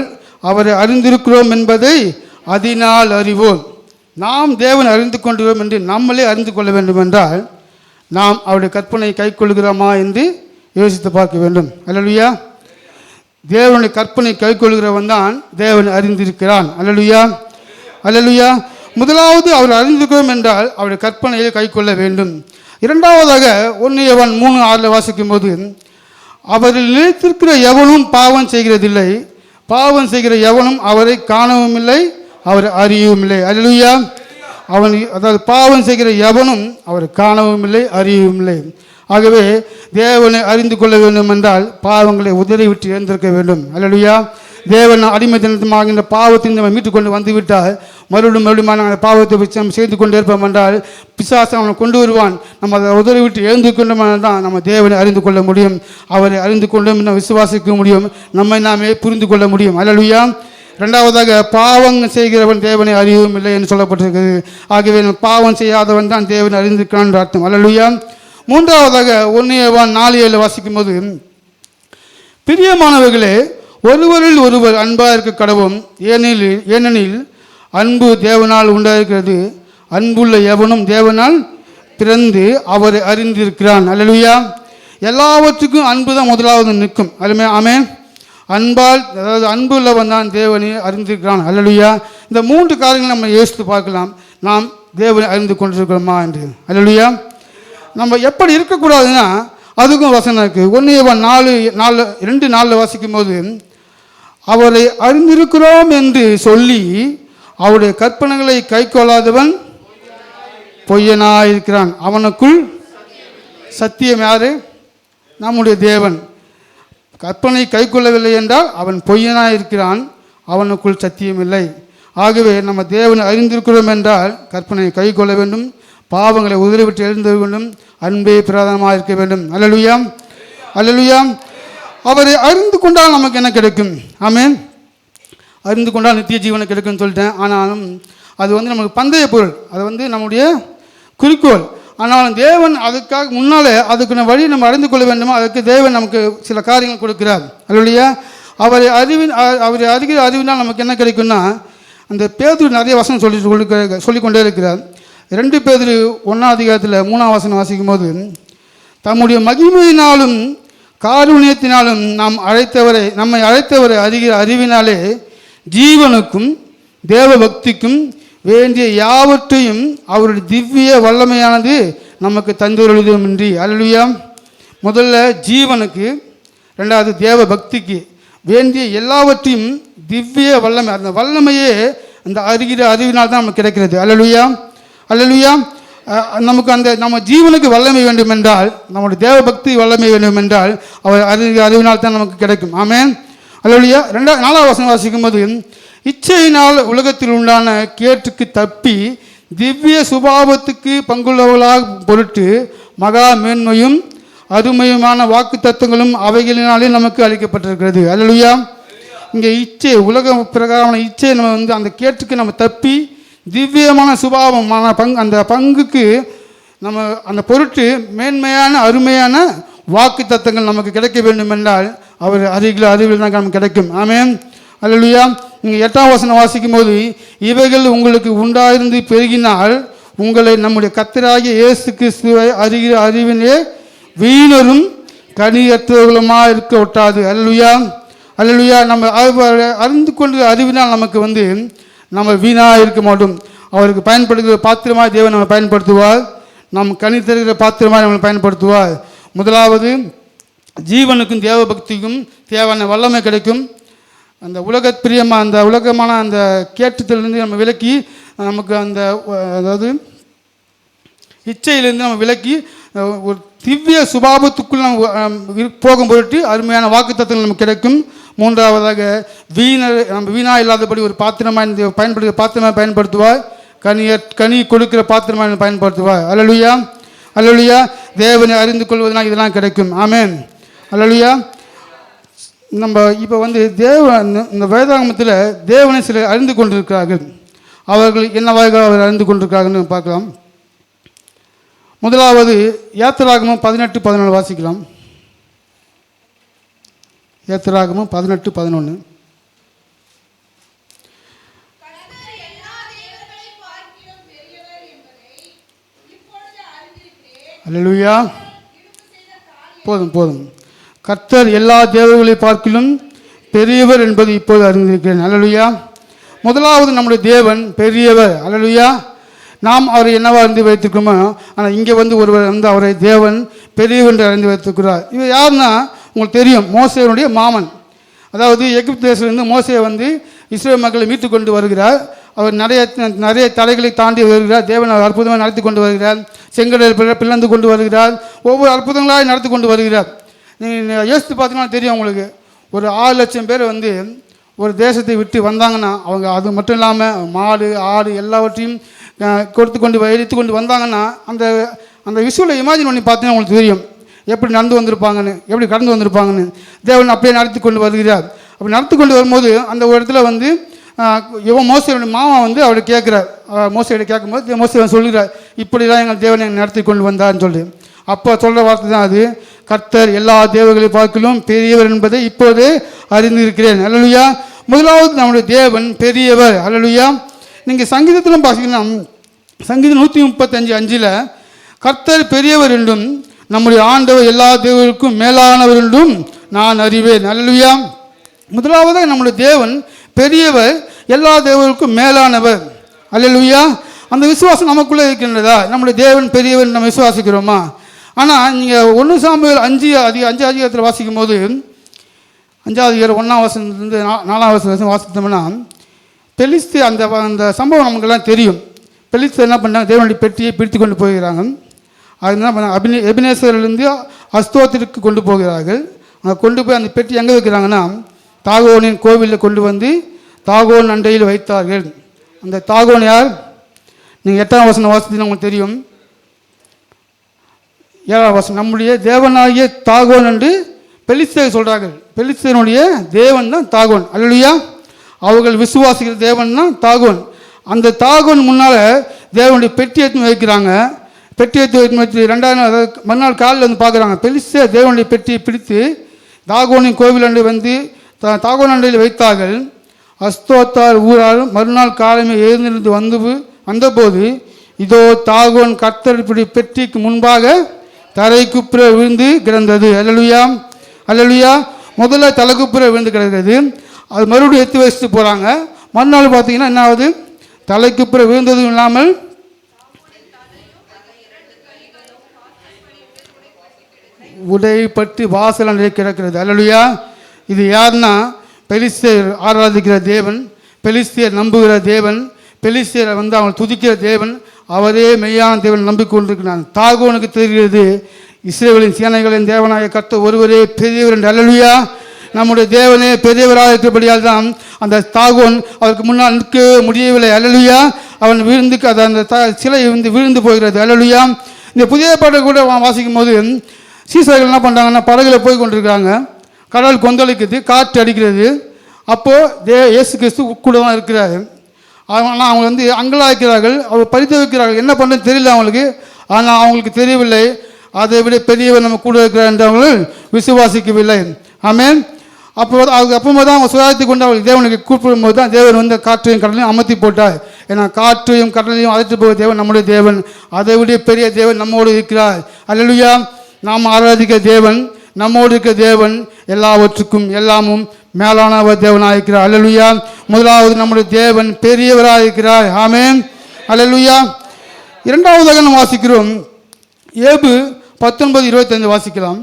அவரை அறிந்திருக்கிறோம் என்பதை அதனால் அறிவோம். நாம் தேவனை அறிந்து கொண்டிருக்கிறோம் என்று நம்மளே அறிந்து கொள்ள வேண்டும் என்றால் நாம் அவருடைய கற்பனையை கை கொள்கிறோமா என்று யோசித்து பார்க்க வேண்டும். அல்லேலூயா. தேவனுடைய கற்பனை கை கொள்கிறவன் தான் தேவனை அறிந்திருக்கிறான். அல்லேலூயா. அல்லேலூயா. முதலாவது அவர் அறிந்திருக்கிறோம் என்றால் அவருடைய கற்பனையை கை கொள்ள வேண்டும். இரண்டாவதாக 1 யோவான் 3:6 வாசிக்கும் போது, அவரில் நிலைத்திருக்கிற எவனும் பாவம் செய்கிறதில்லை, பாவம் செய்கிற எவனும் அவரை காணவும் இல்லை, அவரை அறியவும் இல்லை. அல்லேலூயா. அதாவது பாவம் செய்கிற எவனும் அவரை காணவும் இல்லை, அறியவும் இல்லை. ஆகவே தேவனை அறிந்து கொள்ள வேண்டும் என்றால் பாவங்களை உதறிவிட்டு எழுந்திருக்க வேண்டும். அல்லேலூயா. தேவன் அடிமைத்தனமாக இந்த பாவத்தை நம்ம மீட்டுக்கொண்டு வந்துவிட்டால் மறுபடியும் அந்த பாவத்தை வச்சு நம்ம செய்து கொண்டு இருப்போம் என்றால் பிசாசை அவனை கொண்டு வருவான். நம்ம அதை உதறிவிட்டு எழுந்து கொண்டோம் தான் நம்ம தேவனை அறிந்து கொள்ள முடியும். அவரை அறிந்து கொண்டும் நம்ம விசுவாசிக்க முடியும், நம்மை நாமே புரிந்து கொள்ள முடியும். அல்லேலூயா. ரெண்டாவதாக பாவம் செய்கிறவன் தேவனை அறியவும் இல்லை என்று சொல்லப்பட்டிருக்கிறது. ஆகவே பாவம் செய்யாதவன் தான் தேவனை அறிந்திருக்கிறான் என்று அர்த்தம். அல்லேலூயா. மூன்றாவதாக 1 யோவான் 4:7 வாசிக்கும் போது, பிரியமானவர்களே, ஒருவரில் ஒருவர் அன்பாக இருக்க கடவும், ஏனெனில் அன்பு தேவனால் உண்டாயிருக்கிறது, அன்புள்ள எவனும் தேவனால் பிறந்து அவரை அறிந்திருக்கிறான். அல்லேலூயா. எல்லாவற்றுக்கும் அன்பு தான் முதலாவது நிற்கும். ஆமென். அன்பால், அதாவது அன்பு உள்ளவன் தான் தேவனை அறிந்திருக்கிறான். அல்லேலூயா. இந்த 3 காரியங்களை நம்ம யோசித்து பார்க்கலாம், நாம் தேவனை அறிந்து கொண்டிருக்கிறோமா என்று. அல்லேலூயா. நம்ம எப்படி இருக்கக்கூடாதுன்னா அதுக்கும் வசனம் இருக்குது. 1 யோவான் 4:4 வாசிக்கும் போது, அவரை அறிந்திருக்கிறோம் என்று சொல்லி அவருடைய கற்பனைகளை கை கொள்ளாதவன் பொய்யனாயிருக்கிறான், அவனுக்குள் சத்தியம் யாரு? நம்முடைய தேவன். கற்பனை கை கொள்ளவில்லை என்றால் அவன் பொய்யனாயிருக்கிறான், அவனுக்குள் சத்தியம் இல்லை. ஆகவே நம்ம தேவனை அறிந்திருக்கிறோம் என்றால் கற்பனையை கை கொள்ள வேண்டும், பாவங்களை உதறிவிட்டு எழுந்த வேண்டும், அன்பே பிரதானமாக இருக்க வேண்டும். அல்லேலூயா. அல்லேலூயா. அவரை அறிந்து கொண்டால் நமக்கு என்ன கிடைக்கும்? ஆமென். அறிந்து கொண்டால் நித்திய ஜீவனை கிடைக்கும்னு சொல்லிட்டேன். ஆனாலும் அது நமக்கு பந்தய பொருள், அது நம்முடைய குறிக்கோள். ஆனாலும் தேவன் அதுக்காக முன்னாலே அதுக்கு வழி நம்ம அறிந்து கொள்ள வேண்டுமோ அதுக்கு தேவன் நமக்கு சில காரியங்கள் கொடுக்கிறார். அல்லேலூயா. அவரை அறிகிற அறிவினால் நமக்கு என்ன கிடைக்கும்னா, அந்த பேதுரு நிறைய வசனம் சொல்லிக்கொண்டே இருக்கிறார். 2 பேதுரு 1:3 வாசிக்கும் போது, தம்முடைய மகிமையினாலும் காருண்யத்தினாலும் நம்மை அழைத்தவரை அறிகிற அறிவினாலே ஜீவனுக்கும் தேவ பக்திக்கும் வேண்டிய யாவற்றையும் அவருடைய திவ்ய வல்லமையானது நமக்கு தந்துள்ளதுமின்றி. அல்லேலூயா. முதல்ல ஜீவனுக்கு, ரெண்டாவது தேவ பக்திக்கு வேண்டிய எல்லாவற்றையும் திவ்ய வல்லமை, அந்த வல்லமையே அந்த அறிகிற அறிவினால் தான் நமக்கு கிடைக்கிறது. அல்லேலூயா. அல்லேலூயா. நமக்கு நம்ம ஜீவனுக்கு வல்லமை வேண்டும் என்றால், நம்முடைய தேவ பக்தி வல்லமை வேண்டும் என்றால் அவர் அறிவினால் தான் நமக்கு கிடைக்கும். ஆமென். அல்லேலூயா. 4ஆம் வசனம் வாசிக்கும் போது, இச்சையினால் உலகத்தில் உண்டான கேட்டுக்கு தப்பி திவ்ய சுபாவத்துக்கு பங்குள்ளவர்களாக பொருட்டு மகா மேன்மையும் அருமையுமான வாக்கு தத்துவங்களும் அவைகளினாலே நமக்கு அளிக்கப்பட்டிருக்கிறது. அல்லேலூயா. இங்கே இச்சை, உலக பிரகாரமான இச்சை நம்ம அந்த கேட்டுக்கு நம்ம தப்பி திவ்யமான சுபாவமான அந்த பங்குக்கு நம்ம அந்த பொருட்டு மேன்மையான அருமையான வாக்கு தத்தங்கள் நமக்கு கிடைக்க வேண்டும் என்றால் அவர் அறிவில் தான் நமக்கு கிடைக்கும். ஆமென். அல்லேலூயா. இங்கே 8ஆம் வசனம் வாசிக்கும் போது, இவைகள் உங்களுக்கு உண்டாயிருந்து பெருகினால் உங்களை நம்முடைய கர்த்தராகிய இயேசு கிறிஸ்துவை அறிகிற அறிவிலே வீணரும் கனியற்றவர்களுமாக இருக்க ஒட்டாது. அல்லேலூயா. அல்லேலூயா. நம்ம அறிந்து கொண்டு அறிவினால் நமக்கு நம்ம வீணாக இருக்க மாட்டோம். அவருக்கு பயன்படுகிற பாத்திரமாக தேவன் நம்ம பயன்படுத்துவார், நம் கனி தருகிற பாத்திரமாக நம்மளை பயன்படுத்துவார். முதலாவது ஜீவனுக்கும் தேவ பக்திக்கும் தேவையான வல்லமை கிடைக்கும். அந்த பிரியமாக அந்த உலகமான அந்த கேட்டுத்திலிருந்து நம்ம விலக்கி நமக்கு அதாவது இச்சையிலிருந்து நம்ம விலக்கி ஒரு திவ்ய சுபாவத்துக்குள் நம்ம போகும் பொருட்டு அருமையான வாக்கு தத்துவங்கள் நமக்கு கிடைக்கும். மூன்றாவதாக நம்ம வீணா இல்லாதபடி ஒரு பாத்திரமாக பயன்படுத்துகிற பாத்திரமாக பயன்படுத்துவார், கனி கொடுக்கிற பாத்திரமாக பயன்படுத்துவார். நம்ம இப்போ வந்து இந்த வேதாகமத்தில் தேவனை சிலர் அறிந்து கொண்டிருக்கிறார்கள். அவர்கள் என்னவாக அவர் அறிந்து கொண்டிருக்கிறார்கள் பார்க்கலாம். முதலாவது யாத்திராகமம் 18:14 வாசிக்கலாம். யாத்திராகமம் 18:11. அல்லேலூயா. போதும். கர்த்தர் எல்லா தேவர்களை பார்க்கிலும் பெரியவர் என்பது இப்போது அறிந்திருக்கிறேன். அல்லேலூயா. முதலாவது நம்முடைய தேவன் பெரியவர். அல்லேலூயா. நாம் அவரை என்னவா அறிந்து வைத்திருக்கிறோமோ, ஆனால் இங்கே வந்து ஒருவர் வந்து அவரை தேவன் பெரியவர் என்று அறிந்து வைத்திருக்கிறார். இவர் யாருன்னா உங்களுக்கு தெரியும், மோசேனுடைய மாமன். அதாவது எகிப்து தேசத்திலிருந்து மோசே வந்து இஸ்ரேல் மக்களை மீட்டு கொண்டு வருகிறார். அவர் நிறைய தடைகளை தாண்டி வருகிறார். தேவன் அவர் அற்புதமாக நடத்தி கொண்டு வருகிறார். செங்கடல் பிளந்து கொண்டு வருகிறார். ஒவ்வொரு அற்புதங்களாக நடத்தி கொண்டு வருகிறார். நீங்கள் யோசித்து பார்த்தீங்கன்னா தெரியும் உங்களுக்கு, ஒரு 6 லட்சம் பேர் வந்து ஒரு தேசத்தை விட்டு வந்தாங்கன்னா, அவங்க அது மட்டும் இல்லாமல் மாடு ஆடு எல்லாவற்றையும் கொடுத்து கொண்டு எரித்து கொண்டு வந்தாங்கன்னா, அந்த அந்த விஷுவலை இமேஜின் பண்ணி பார்த்தீங்கன்னா உங்களுக்கு தெரியும் எப்படி நடந்து வந்திருப்பாங்கன்னு, எப்படி கடந்து வந்திருப்பாங்கன்னு. தேவன் அப்படியே நடத்தி கொண்டு வருகிறார். அப்படி நடத்தி கொண்டு வரும்போது அந்த ஒரு இடத்துல வந்து இவன் மோசையோட மாமா வந்து அவரை கேட்குறார். மோசையோட கேட்கும்போது மோசை சொல்கிறார், இப்படிலாம் எங்கள் தேவனை நடத்தி கொண்டு வந்தார்னு சொல்லி. அப்போ சொல்கிற வார்த்தை தான் அது, கர்த்தர் எல்லா தேவர்களை பார்க்கலும் பெரியவர் என்பதை இப்போதே அறிந்திருக்கிறேன். அல்லேலூயா. முதலாவது நம்முடைய தேவன் பெரியவர். அல்லேலூயா. நீங்கள் சங்கீதத்திலும் பார்த்தீங்கன்னா, சங்கீதம் 135:5 கர்த்தர் பெரியவர் என்றும் நம்முடைய ஆண்டவர் எல்லா தேவர்களுக்கும் மேலானவர் என்றும் நான் அறிவேன். அல்லேலூயா. முதலாவதாக நம்முடைய தேவன் பெரியவர், எல்லா தேவர்களுக்கும் மேலானவர். அல்லேலூயா. அந்த விசுவாசம் நமக்குள்ளே இருக்கின்றதா? நம்முடைய தேவன் பெரியவர் நம்ம விசுவாசிக்கிறோமா? ஆனால் நீங்கள் 1 சாமுவேல் 5 அதிகாரத்தில் வாசிக்கும் போது 5வது அதிகாரம் 1ஆம் வசனத்திலிருந்து 4ஆம் வசனம் வாசித்தோம்னா, பெலிஸ்து அந்த சம்பவம் நமக்கெல்லாம் தெரியும். பெலிஸ்து என்ன பண்ணாங்க, தேவனுடைய பெட்டியை பிடித்து கொண்டு போகிறாங்க. அது என்ன பண்ணாங்க, எபினேசரிலிருந்து அஸ்தோத்திற்கு கொண்டு போகிறார்கள். அங்கே கொண்டு போய் அந்த பெட்டி எங்கே வைக்கிறாங்கன்னா, தாகோனின் கோவிலில் கொண்டு வந்து தாகோன் அண்டையில் வைத்தார்கள். அந்த தாகோன் யார்? நீங்கள் 8ஆம் வசனம் வாசித்தீங்கன்னா உங்களுக்கு தெரியும். 7ஆம் வசனம், நம்முடைய தேவனாகிய தாகோன் என்று பெலிஸ்தர் சொல்கிறார்கள். பெலிஸ்தனுடைய தேவன் தான் தாகோன். அல்லேலூயா. அவர்கள் விசுவாசிக்கிற தேவன் தான் தாகோன். அந்த தாகோன் முன்னால் தேவனுடைய பெட்டி எடுத்து வைக்கிறாங்க. பெட்டி எடுத்து வச்சு 2ஆம் நாள் மறுநாள் காலையில் வந்து பார்க்குறாங்க. பெலிஸ்தர் தேவனுடைய பெட்டியை பிடித்து தாகோனின் கோவில் அண்டை வந்து தாகோன் அண்டையில் வைத்தார்கள். அஸ்தோத்தார் ஊரால் மறுநாள் காலமே எழுந்திருந்து வந்தபோது இதோ தாகோன் கர்த்தருடைய பெட்டிக்கு முன்பாக தரைக்குப்புற விழுந்து கிடந்தது. அல்லேலூயா. அல்லேலூயா. முதல்ல தலைக்குப்புற விழுந்து கிடக்கிறது. அது மறுபடியும் எடுத்து வச்சுட்டு போகிறாங்க. மறுநாள் பார்த்தீங்கன்னா என்ன ஆகுது, தலைக்குப்புற விழுந்ததும் இல்லாமல் உடைப்பட்டு வாசல் அண்டையில் கிடக்கிறது. அல்லேலூயா. இது யாருன்னா, பெலிஸ்தர் ஆராதிக்கிற தேவன், பெலிஸ்தியர் நம்புகிற தேவன், பெலிஸ்தியரை வந்து அவங்க துதிக்கிற தேவன், அவரே மெய்யான தேவன் நம்பிக்கொண்டிருக்கிறான். தாகோனுக்கு தெரிகிறது இஸ்ரவேலின் சேனைகளின் தேவனாய கர்த்தர் ஒருவரே பெரியவர் என்று. அல்லேலூயா. நம்முடைய தேவனே பெரியவராக இருக்கிறபடியால் தான் அந்த தாகோன் அவருக்கு முன்னால் நிற்க முடியவில்லை. அல்லேலூயா. அவன் விழுந்து அந்த சிலை வந்து விழுந்து போகிறது. அல்லேலூயா. இந்த புதிய பாட்டை கூட வாசிக்கும் போது சீசர்கள் என்ன பண்ணுறாங்கன்னா, படகுல போய் கொண்டிருக்கிறாங்க. கடல் கொந்தளிக்குது, காற்று அடிக்கிறது. அப்போது இயேசு கிறிஸ்து கூட தான் இருக்கிறாரு. ஆனால் அவங்க வந்து அங்கலாய்க்கிறார்கள், அவர் பரிதவிக்கிறார்கள், என்ன பண்ணுறது தெரியல அவங்களுக்கு. ஆனால் அவங்களுக்கு தெரியவில்லை அதை விட பெரியவர் நம்ம கூட இருக்கிறார் என்று அவர்கள் விசுவாசிக்கவில்லை. ஆமென். அதுக்கு அப்புறமா தான் அவங்க சுயாரித்து கொண்டு அவர்கள் தேவனுக்கு கூப்பிடும் போது தான் தேவன் வந்து காற்றையும் கடலையும் அமர்த்தி போட்டார். ஏன்னா காற்றையும் கடலையும் அழைத்து போகிற தேவன் நம்முடைய தேவன், அதை விட பெரிய தேவன் நம்மோடு இருக்கிறார். அல்லேலூயா. நாம் ஆராதிக்கிற தேவன், நம்மோடு இருக்கிற தேவன், எல்லாவற்றுக்கும் எல்லாமும் மேலானவர் தேவனாக இருக்கிறார். அல்லேலூயா. முதலாவது நம்முடைய தேவன் பெரியவராக இருக்கிறார். ஆமென். அல்லேலூயா. இரண்டாவதாக நாம் வாசிக்கிறோம், ஏபு 19:25 வாசிக்கலாம்.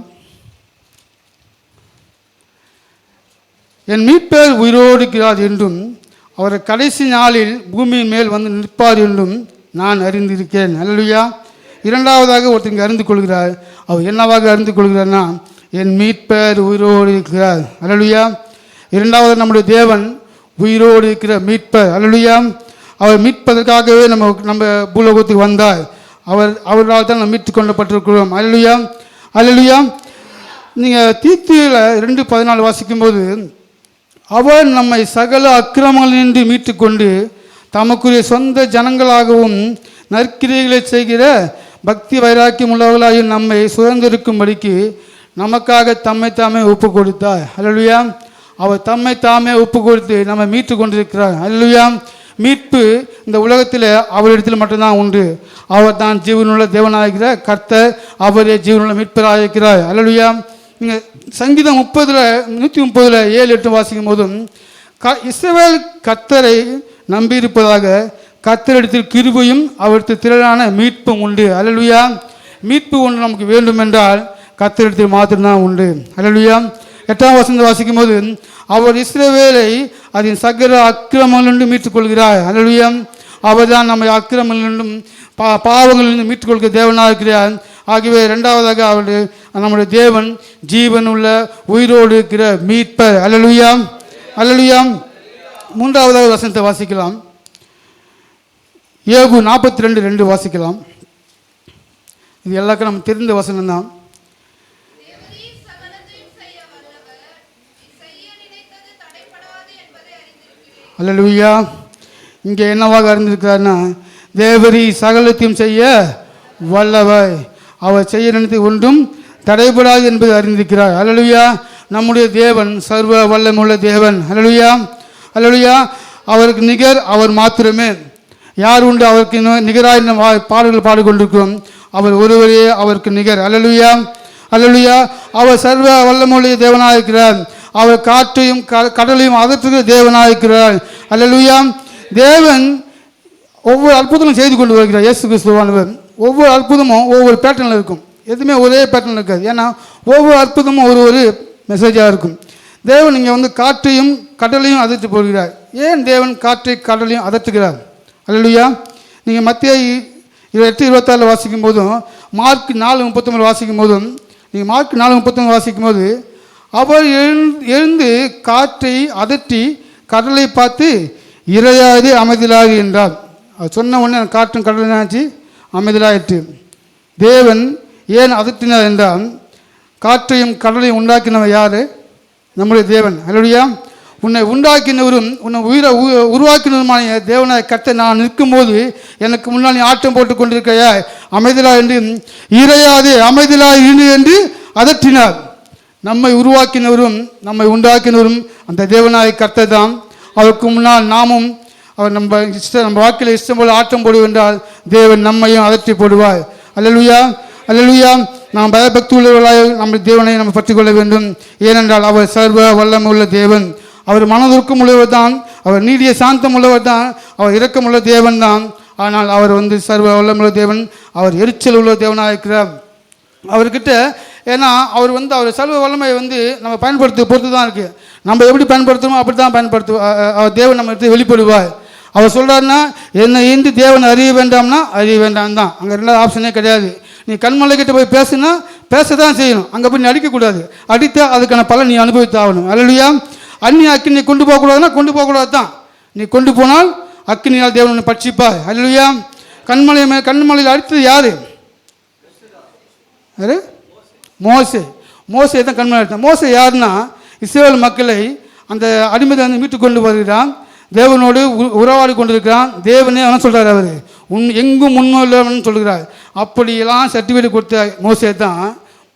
என் மீட்பர் உயிரோடு இருக்கிறார் என்றும் அவர் கடைசி நாளில் பூமியின் மேல் வந்து நிற்பார் என்றும் நான் அறிந்திருக்கேன். அல்லேலூயா. இரண்டாவதாக ஒருத்தங்க அறிந்து கொள்கிறார். அவர் என்னவாக அறிந்து கொள்கிறார்னா, என் மீட்பர் உயிரோடு இருக்கிறார். அல்லேலூயா. இரண்டாவது நம்முடைய தேவன் உயிரோடு இருக்கிற மீட்பர். அல்லேலூயா. அவர் மீட்பதற்காகவே நம்ம பூலோகத்துக்கு வந்தார். அவரால் தான் நம்ம மீட்டு கொள்ளப்பட்டிருக்கிறோம். அல்லேலூயா. அல்லேலூயா. நீங்கள் தீத்துவில் 2:14 வாசிக்கும்போது, அவர் நம்மை சகல அக்கிரமங்களின்றி மீட்டு கொண்டு தமக்குரிய சொந்த ஜனங்களாகவும் நற்கிரியைகளை செய்கிற பக்தி வைராக்கியம் உள்ளவர்களாயும் நம்மை சுதந்திருக்கும்படிக்கு நமக்காக தம்மை தாமே ஒப்பு கொடுத்தார். அல்லேலூயா. அவர் தம்மை தாமே ஒப்பு கொடுத்து நம்ம மீட்டு கொண்டிருக்கிறார். அல்லேலூயா. மீட்பு இந்த உலகத்தில் அவரிடத்தில் மட்டும்தான் உண்டு. அவர் தான் ஜீவனுள்ள தேவனாகிற கர்த்தர், அவரே ஜீவனுள்ள மீட்பராயிருக்கிறார். அல்லேலூயா. நீங்கள் சங்கீதம் 130 7-8 வாசிக்கும் போதும், இஸ்ரவேல் கர்த்தரை நம்பியிருப்பதாக, கர்த்தரிடத்தில் கிருபையும் அவருக்கு திரளான மீட்பும் உண்டு. அல்லேலூயா. மீட்பு ஒன்று நமக்கு வேண்டும் என்றால் கர்த்தரிடத்தில் மாத்திரம்தான் உண்டு. அல்லேலூயா. 8ஆம் வசனத்தை வாசிக்கும் போது, அவர் இஸ்ரவேலை அதன் சகல அக்கிரமங்களிலிருந்து மீட்டுக் கொள்கிறார். அல்லேலூயா. அவர் தான் நம்மை அக்கிரமங்களிலிருந்தும் பாவங்களிலிருந்து மீட்டுக் கொள்கிற தேவனாக இருக்கிறார். ஆகவே இரண்டாவதாக அவருடைய நம்முடைய தேவன் ஜீவன் உள்ள உயிரோடு இருக்கிற மீட்பர். அல்லேலூயா. அல்லேலூயா. 3வது வசனத்தை வாசிக்கலாம். யோபு 42:2 வாசிக்கலாம். இது எல்லாருக்கும் நம்ம தெரிந்த வசனம் தான். அல்லேலூயா. இங்கே என்னவாக அறிந்திருக்கிறார்னா, தேவரீ சகலத்தையும் செய்ய வல்லவர், அவர் செய்ய நினைத்து ஒன்றும் தடைபடாது என்பதை அறிந்திருக்கிறார். அல்லேலூயா. நம்முடைய தேவன் சர்வ வல்லமுள்ள தேவன். அல்லேலூயா. அல்லேலூயா. அவருக்கு நிகர் அவர் மாத்திரமே. யார் உண்டு அவருக்கு நிகராய் பாடல்கள் பாடிக்கொண்டிருக்கிறோம். அவர் ஒருவரே அவருக்கு நிகர். அல்லேலூயா. அல்லேலூயா. அவர் சர்வ வல்லமுள்ள தேவனாக இருக்கிறார். அவர் காற்றையும் கடலையும் அதற்றுகிற தேவனாக இருக்கிறார். அல்லேலூயா. தேவன் ஒவ்வொரு அற்புதமும் செய்து கொண்டு வருகிறார். இயேசு கிறிஸ்துவானவர் ஒவ்வொரு அற்புதமும் ஒவ்வொரு பேட்டர்னில் இருக்கும். எதுவுமே ஒரே பேட்டர்னில் இருக்காது. ஏன்னா ஒவ்வொரு அற்புதமும் ஒரு மெசேஜாக இருக்கும். தேவன் இங்கே காற்றையும் கடலையும் அதற்று போகிறார். ஏன் தேவன் காற்றை கடலையும் அதற்றுகிறார்? அல்லேலூயா. நீங்கள் மத்தேயு 8:26 வாசிக்கும் போதும், மார்க் 4:39 வாசிக்கும் போதும், நீங்கள் மார்க் 4:39 வாசிக்கும் போது, அவர் எழுந்து காற்றை அதற்றி கடலை பார்த்து இறையாது அமைதலாக என்றார். அது சொன்ன உடனே காற்றும் கடலாச்சு அமைதலாயிற்று. தேவன் ஏன் அதட்டினார் என்றால், காற்றையும் கடலையும் உண்டாக்கினவர் யார்? நம்முடைய தேவன். அல்லேலூயா. உன்னை உண்டாக்கினவரும் உன்னை உயிரை உருவாக்கினவருமான தேவனாய் கர்த்தர் நான் நிற்கும்போது எனக்கு முன்னால் நீ ஆட்டம் போட்டு கொண்டிருக்கையா, அமைதலா என்று இறையாது அமைதலா இரு என்று அதட்டினார். நம்மை உருவாக்கினவரும் நம்மை உண்டாக்கினவரும் அந்த தேவனாய் கர்த்தர் தான். அவருக்கு முன்னால் நாமும் அவர் நம்ம வாழ்க்கையில் இஷ்டம் போல் ஆட்டம் போடுவோம் என்றால் தேவன் நம்மையும் அதட்டி போடுவார். அல்லேலூயா. அல்லேலூயா. நாம் பயபக்தி உள்ளவர்களாக நம்ம தேவனை நம்ம பற்றி கொள்ள வேண்டும். ஏனென்றால் அவர் சர்வ வல்லமை உள்ள தேவன். அவர் மனதுருக்கம் உள்ளவர் தான். அவர் நீடிய சாந்தம் உள்ளவர் தான். அவர் இரக்கமுள்ள தேவன் தான். ஆனால் அவர் சர்வ வல்லமுள்ள தேவன். அவர் எரிச்சல் உள்ள தேவனாக இருக்கிறார். அவர்கிட்ட ஏன்னா அவர் அவர் சர்வ வல்லமையை நம்ம பயன்படுத்த பொறுத்து தான் இருக்குது. நம்ம எப்படி பயன்படுத்துகிறோமோ அப்படி தான் அவர் தேவன் நம்ம எடுத்து வெளிப்படுவார். அவர் சொல்கிறாருன்னா, என்னை இன்று தேவன் அறிய வேண்டாம்னா அறிய வேண்டாம் தான். அங்கே ரெண்டாவது ஆப்ஷனே கிடையாது. நீ கண்மலைக்கிட்ட போய் பேசுனா பேச தான் செய்யணும். அங்கே போய் நீ அடிக்கக்கூடாது. அடித்தா அதுக்கான பலன் நீ அனுபவித்தாகணும். அல்லேலூயா. அந்நிய அக்கினி கொண்டு போகக்கூடாதுன்னா கொண்டு போகக்கூடாது தான். நீ கொண்டு போனால் அக்கினியால் தேவன் உன்னை பட்சிப்பார். அல்லேலூயா. கண்மலையில் அடித்தது யார்? யாரு? மோசே தான் கண்மலை அடித்தான். மோசே யாருன்னா, இஸ்ரவேல் மக்களை அந்த அடிமையை மீட்டு கொண்டு வருகிறான். தேவனோடு உறவாடி கொண்டிருக்கிறான். தேவனே அவன் சொல்கிறார், அவர் எங்கும் முன்னுள்ளவன் சொல்கிறார். அப்படியெல்லாம் சர்டிஃபிகேட் கொடுத்த மோசே தான்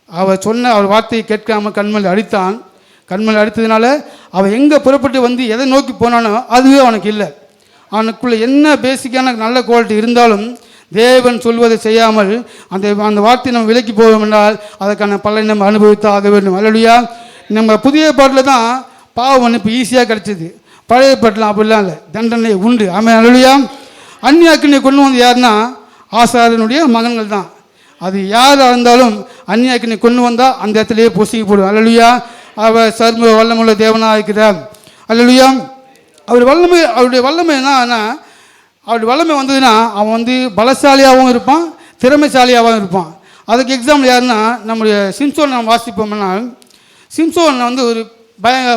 அவர் சொன்ன அவர் வார்த்தையை கேட்காமல் கண்மலை அடித்தான். கண்மலை அடித்ததுனால அவன் எங்கே புறப்பட்டு எதை நோக்கி போனானோ அதுவே அவனுக்கு இல்லை. அவனுக்குள்ளே என்ன பேசிக்கான நல்ல குவாலிட்டி இருந்தாலும் தேவன் சொல்வதை செய்யாமல் அந்த வார்த்தையை நம்ம விலக்கி போவோம் என்றால் அதற்கான பலனை நம்ம அனுபவித்து ஆக வேண்டும். அல்லேலூயா. நம்ம புதிய பாட்டில் தான் பாவ மன்னிப்பு ஈஸியாக கிடைச்சிது. பழைய பாட்டில் அப்படிலாம் இல்லை, தண்டனை உண்டு. ஆமாம். அல்லேலூயா. அந்நிய அக்கினியை கொண்டு யாருன்னா ஆசாரியனுடைய மகன்கள் தான். அது யாராக இருந்தாலும் அந்நிய அக்கினி கொண்டு வந்தால் அந்த இடத்துலையே பொசுக்கி போடும். அல்லேலூயா. அவர் சர்வ வல்லமுள்ள தேவனாக இருக்கிறார். அல்லேலூயா. அவருடைய வல்லமை என்னன்னா, அவருடைய வல்லமை வந்ததுன்னா அவன் பலசாலியாகவும் இருப்பான், திறமைசாலியாகவும் இருப்பான். அதுக்கு எக்ஸாம்பிள் யாருன்னா, நம்முடைய சிம்சோன் நம்ம வாசிப்போம்னா, சிம்சோன் ஒரு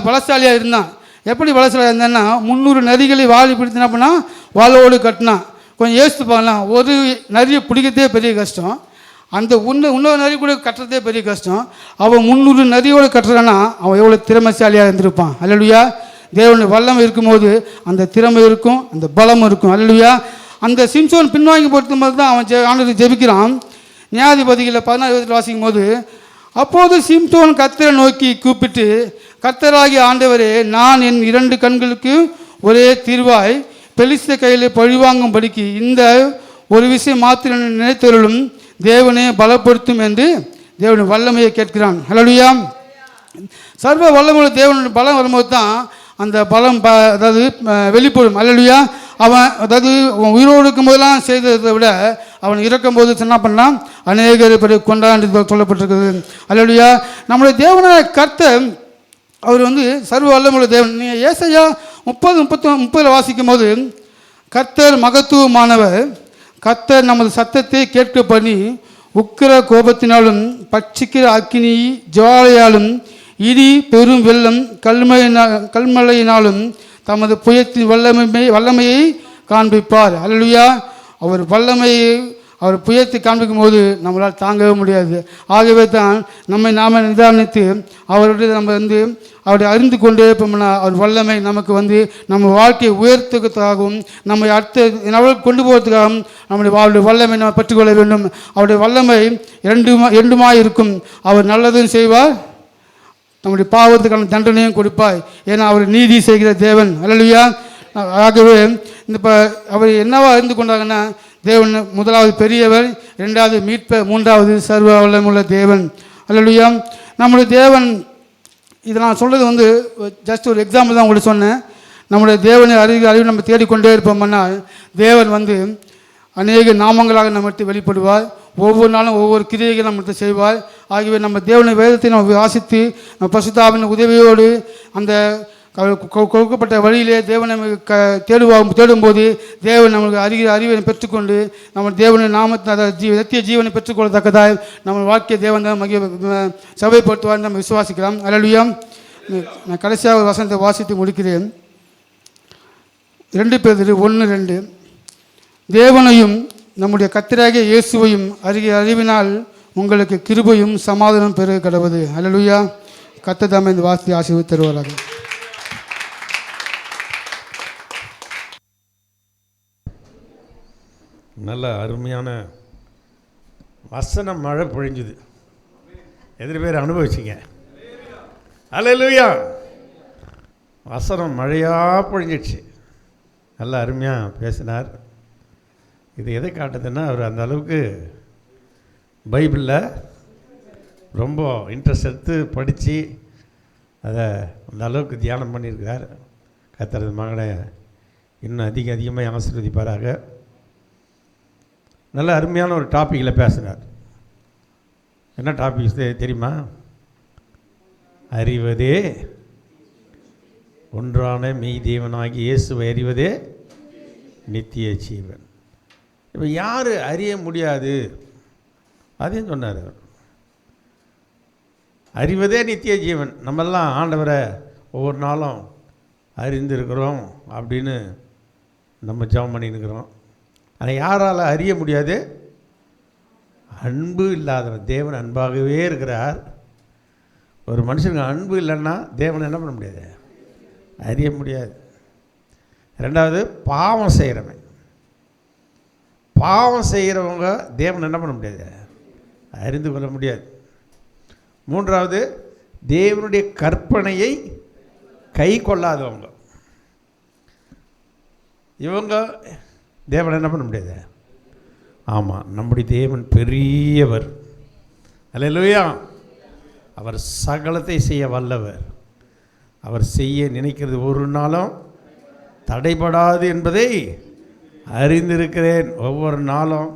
பலசாலியாக இருந்தான். எப்படி பலசாலியாக இருந்தான்னா, 300 நரிகளை வாழி பிடித்தினா பண்ணால் வாழோடு கட்டினான். கொஞ்சம் யோசித்து பார்க்கலாம், ஒரு நரியை பிடிக்கிறதே பெரிய கஷ்டம். அந்த இன்னொரு நரி கூட கட்டுறதே பெரிய கஷ்டம். அவன் 300 நரியோடு கட்டுறான்னா அவன் எவ்வளோ திறமைசாலியாக இருந்திருப்பான். அல்லேலூயா. தேவனுடைய வல்லமை இருக்கும்போது அந்த திறமை இருக்கும், அந்த பலம் இருக்கும். அல்லேலூயா. அந்த சிம்சோன் பின்வாங்கி போடும்போது தான் அவன் ஆண்டவரை ஜெபிக்கிறான். நியாயாதிபதிகளை 14 வாசிக்கும் போது, அப்போது சிம்சோன் கர்த்தரை நோக்கி கூப்பிட்டு, கர்த்தராகிய ஆண்டவரே, நான் என் 2 கண்களுக்கு ஒரே தீர்வாய் பெலிஸ்த கையில் பழிவாங்கும்படிக்கு இந்த ஒரு விஷயம் மாத்திரம் நினைத்தருளும், தேவனே பலப்படுத்தும் என்று தேவனுடைய வல்லமையை கேட்கிறான். ஹல்லேலூயா. சர்வ வல்லமையுள்ள தேவனுடைய பலம் வரும்போது தான் அந்த பலம் அதாவது வெளிப்படும். ஹல்லேலூயா. அவன் அதாவது உயிரோடு இருக்கும்போதெல்லாம் செய்ததை விட அவன் இறக்கும்போது என்ன பண்ணான், அநேகர் பேரை கொண்டான் என்று சொல்லப்பட்டிருக்கிறது. ஹல்லேலூயா. நம்முடைய தேவனாய கர்த்தர் அவர் சர்வ வல்லமையுள்ள தேவன். நீங்கள் ஏசாயா 30 வாசிக்கும் போது, கர்த்தர் மகத்துவமானவர், கர்த்தர் நமது சத்தத்தை கேட்க பண்ணி உக்கிர கோபத்தினாலும் பட்சிக்கிற அக்கினி ஜுவாலையாலும் இடி பெரும் வெள்ளம் கல்மழையினாலும் தமது புயத்தின் வல்லமையை காண்பிப்பார். அல்லேலூயா. அவர் வல்லமையை அவர் புயத்தை காண்பிக்கும் போது நம்மளால் தாங்கவே முடியாது. ஆகவே தான் நாம் நிதானித்து அவருடைய நம்ம அவருடைய அறிந்து கொண்டே இருப்போம்னா அவர் வல்லமை நமக்கு நம்ம வாழ்க்கையை உயர்த்துவதற்காகவும் நம்மை அடுத்த கொண்டு போகிறதுக்காகவும் அவருடைய வல்லமை நம்ம பெற்றுக்கொள்ள வேண்டும். அவருடைய வல்லமை இரண்டுமாய் இருக்கும். அவர் நல்லதும் செய்வார், நம்முடைய பாவத்துக்கான தண்டனையும் கொடுப்பார். ஏன்னா அவர் நீதி செய்கிற தேவன். அல்லேலூயா. ஆகவே இப்போ அவர் என்னவா அறிந்து கொண்டாங்கன்னா, தேவன் முதலாவது பெரியவர், 2வது மீட்பர், 3வது சர்வ வல்லமையுள்ள தேவன். அல்லேலூயா. நம்முடைய தேவன், இதை நான் சொல்கிறது ஜஸ்ட் ஒரு எக்ஸாம்பிள் தான் உங்களுக்கு சொன்னேன். நம்முடைய தேவனை அறிவு நம்ம தேடிக்கொண்டே இருப்போம்னா தேவன் அநேக நாமங்களாக நம்மகிட்ட வெளிப்படுவார். ஒவ்வொரு நாளும் ஒவ்வொரு கிரியைகள் நம்மகிட்ட செய்வார். ஆகவே நம்ம தேவனுடைய வேதத்தை நம்ம வாசித்து நம்ம பரிசுத்தாவின் உதவியோடு அந்த கொடுக்கப்பட்ட வழியிலே தேவனை தேடும்போது தேவன் நம்மளுக்கு அறிவை பெற்றுக்கொண்டு நம்ம தேவனை நாமத்தை நித்திய ஜீவனை பெற்றுக்கொள்ளத்தக்கதாய் நம்ம வாழ்க்கையை தேவன் தான் சபைப்படுத்துவார் நம்ம விசுவாசிக்கலாம். அல்லேலூயா. நான் கடைசியாக ஒரு வசனத்தை வாசித்து முடிக்கிறேன். 2 பேதுரு 1:2. தேவனையும் நம்முடைய கர்த்தராகிய இயேசுவையும் அறிவினால் உங்களுக்கு கிருபையும் சமாதானம் பெருக கடவுது. அல்லேலூயா. கர்த்தர் தாமே இந்த வார்த்தையை ஆசீர்வதித்து தருவாராக. நல்ல அருமையான வசனம் மழை பொழிஞ்சுது. எதிர பேர் அனுபவிச்சிங்க. அல்லேலூயா. வசனம் மழையாக பொழிஞ்சிடுச்சு. நல்ல அருமையாக பேசினார். இது எதை காட்டுதுன்னா, அவர் அந்த அளவுக்கு பைபிளில் ரொம்ப இன்ட்ரெஸ்ட் எடுத்து படித்து அதை அந்த அளவுக்கு தியானம் பண்ணியிருக்கிறார். கர்த்தரது மகனை இன்னும் அதிகமாக ஆசீர்வதிப்பாராக. நல்ல அருமையான ஒரு டாப்பிக்கில் பேசினார். என்ன டாபிக் தெரியுமா? அறிவதே ஒன்றான மெய் தேவனாகி இயேசுவை அறிவதே நித்திய ஜீவன். இப்போ யார் அறிய முடியாது அதையும் சொன்னார். அறிவதே நித்திய ஜீவன். நம்மெல்லாம் ஆண்டவரை ஒவ்வொரு நாளும் அறிந்திருக்கிறோம் அப்படின்னு நம்ம ஜெபம் பண்ணியிருக்கிறோம். ஆனால் யாரால் அறிய முடியாது? அன்பு இல்லாதவன். தேவன் அன்பாகவே இருக்கிறார். ஒரு மனுஷனுக்கு அன்பு இல்லைன்னா தேவனை என்ன பண்ண முடியாது? அறிய முடியாது. 2வது பாவம் செய்கிறவன். பாவம் செய்கிறவங்க தேவனை என்ன பண்ண முடியாது? அறிந்து கொள்ள முடியாது. 3வது தேவனுடைய கற்பனையை கை கொள்ளாதவங்க. இவங்க தேவனை என்ன பண்ண முடியாது? ஆமாம், நம்முடைய தேவன் பெரியவர். அல்லேலூயா. அவர் சகலத்தை செய்ய வல்லவர். அவர் செய்ய நினைக்கிறது ஒரு நாளும் தடைபடாது என்பதை அறிந்திருக்கிறேன். ஒவ்வொரு நாளும்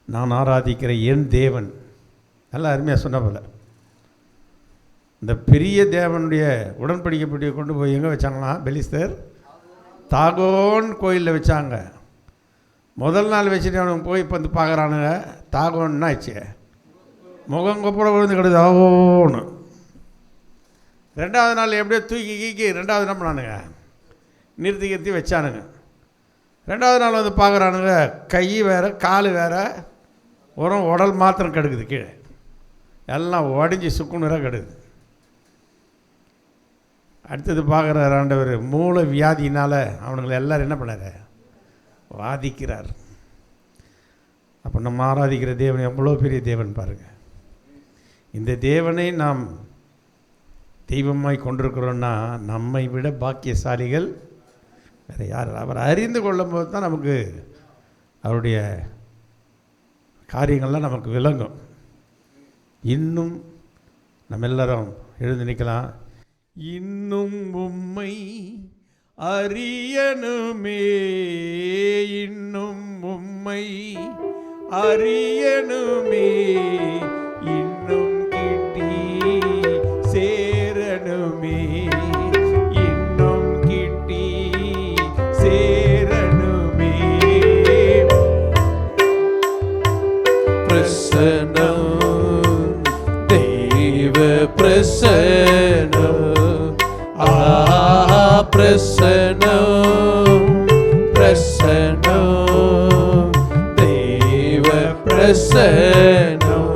நான் ஆராதிக்கிற என் தேவன். நல்லா அருமையாக சொன்ன போல இந்த பெரிய தேவனுடைய உடன்படிக்கைப்பட்டியை கொண்டு போய் எங்கே வச்சாங்களாம்? பெலிஸ்தர் தாகோன் கோயிலில் வச்சாங்க. முதல் நாள் வச்சுட்டு அவனுக்கு போய் இப்போ பார்க்குறானுங்க. தாகோன்னா ஆச்சு, முகங்கொப்பட விழுந்து கிடது ஆகோன்னு. 2வது நாள் எப்படியோ தூக்கி 2வது என்ன பண்ணானுங்க? நிறுத்தி வச்சானுங்க. 2வது நாள் பார்க்குறானுங்க, கை வேறு கால் வேறு உடல் மாத்திரம் கெடுக்குது, கீழே எல்லாம் உடஞ்சி சுக்குநூறாக கெடுக்குது. அடுத்தது பார்க்குறார் ஆண்டவர், மூளை வியாதியினால் அவனுங்களை எல்லோரும் என்ன பண்ணார், வாதிக்கிறார். அப்போ நம்ம ஆராதிக்கிற தேவன் எவ்வளோ பெரிய தேவன் பாருங்கள். இந்த தேவனை நாம் தெய்வமாய் கொண்டிருக்கிறோன்னா நம்மை விட பாக்கியசாலிகள் வேறு யார்? அவர் அறிந்து கொள்ளும் போது தான் நமக்கு அவருடைய காரியங்கள்லாம் நமக்கு விளங்கும். இன்னும் நம்ம எல்லாரும் எழுந்து நிற்கலாம். இன்னும் உம்மை அறியணுமே, இன்னும் உம்மை அறியணுமே, இன்னும் கிட்டி சேரணுமே, இன்னும் கிட்டி சேரணுமே. பிரசன்னம் தெய்வ பிரசன்னம், பிரசன்னம் பிரசன்னம் தெய்வ பிரசன்னம்.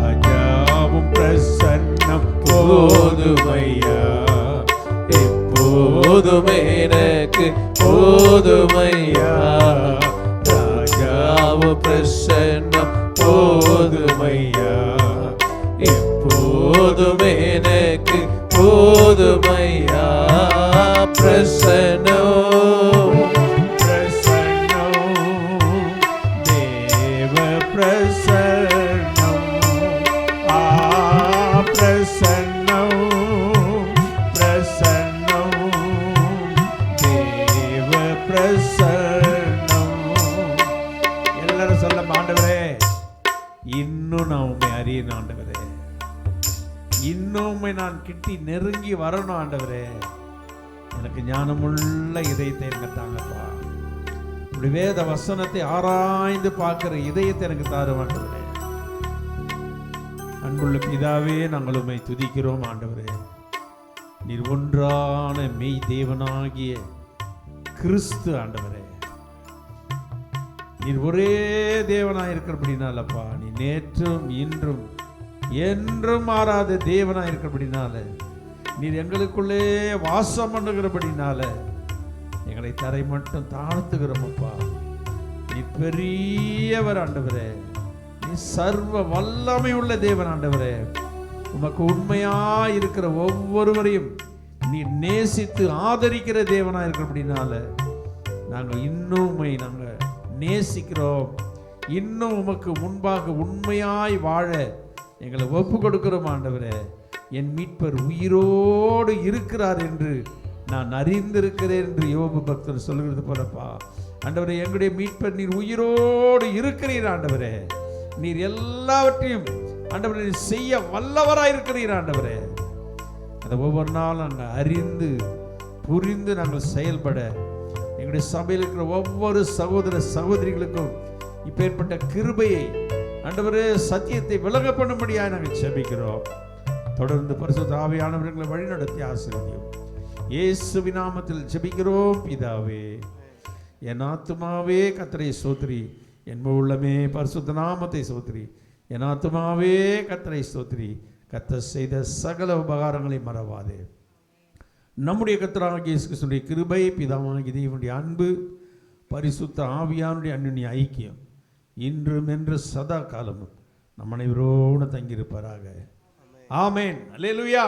ராஜாவும் பிரசன்னம் போதுமையா, எப்போதும் எனக்கு போதுமையா. ராஜாவும் பிரசன்னம் போதுமையா, எப்போதும் எனக்கு போதுமையா. பிரசன்னம் பிரசன்னம் தேவ பிரசன்னம், பிரசன்னம் பிரசன்னம் தேவ பிரசன்னம். எல்லாரும் சொல்ல, ஆண்டவரே இன்னும் நான் உண்மை அறியணும் ஆண்டவரே, இன்னும் உண்மை நான் கிட்டி நெருங்கி வரணும் ஆண்டவரே. எனக்கு ஞானமுள்ள இதயத்தை எனக்கு தாங்கப்பா. இப்படி வேத வசனத்தை ஆராய்ந்து பார்க்கிற இதயத்தை எனக்கு தாரும் ஆண்டவரே. அன்புள்ள பிதாவே, நாங்கள் உம்மை துதிக்கிறோம் ஆண்டவரே. நீர் ஒன்றான மெய் தேவனாகிய கிறிஸ்து ஆண்டவரே. நீர் ஒரே தேவனாய் இருக்கிறபடினாலப்பா, நீ நேற்றும் இன்றும் என்றும் மாறாத தேவனாய் இருக்கிறபடினால, நீர் எங்களுக்குள்ளே வாசம் பண்ணுகிறபடினால எங்களை தரை மட்டும் தாழ்த்துகிறோமப்பா. நீ பெரியவர் ஆண்டவரே, நீ சர்வ வல்லமை உள்ள தேவன் ஆண்டவரே. உமக்கு உண்மையா இருக்கிற ஒவ்வொருவரையும் நீ நேசித்து ஆதரிக்கிற தேவனா இருக்கிறபடினால நாங்கள் இன்னும் நாங்கள் நேசிக்கிறோம். இன்னும் உமக்கு முன்பாக உண்மையாய் வாழ எங்களை ஒப்பு கொடுக்கிறோம் ஆண்டவரே. என் மீட்பர் உயிரோடு இருக்கிறார் என்று நான் அறிந்திருக்கிறேன் என்று யோபு பக்தர் சொல்கிறது போலப்பா. ஆண்டவரே, எங்களுடைய மீட்பர் நீர் உயிரோடு இருக்கிறீர் ஆண்டவரே. நீர் எல்லாவற்றையும் ஆண்டவரே செய்ய வல்லவராய் இருக்கிறீர் ஆண்டவரே. அதை ஒவ்வொரு நாள் நாங்கள் அறிந்து புரிந்து நாங்கள் செயல்பட எங்களுடைய சபையில் இருக்கிற ஒவ்வொரு சகோதர சகோதரிகளுக்கும் இப்பேற்பட்ட கிருபையை ஆண்டவரே சத்தியத்தை விலக பண்ணும்படியாக நாங்கள் ஜெபிக்கிறோம். தொடர்ந்து பரிசுத்த ஆவியானவர்களை வழிநடத்தி ஆசீர்வதியும். இயேசுவின் நாமத்தில் ஜெபிக்கிறோம் பிதாவே. என் ஆத்துமாவே கர்த்தரை ஸ்தோத்திரி, என் உள்ளமே பரிசுத்த நாமத்தை ஸ்தோத்திரி. என் ஆத்துமாவே கர்த்தரை ஸ்தோத்திரி, கர்த்தர் செய்த சகல உபகாரங்களை மறவாதே. நம்முடைய கர்த்தராகிய இயேசு கிறிஸ்துவின் கிருபை, பிதாவாகிய தேவனுடைய அன்பு, பரிசுத்த ஆவியானுடைய அன்னுடைய ஐக்கியம் இன்றும் என்று சதா காலமும் நம் அனைவரோடு தங்கியிருப்பாராக. ஆமென். அல்லேலூயா.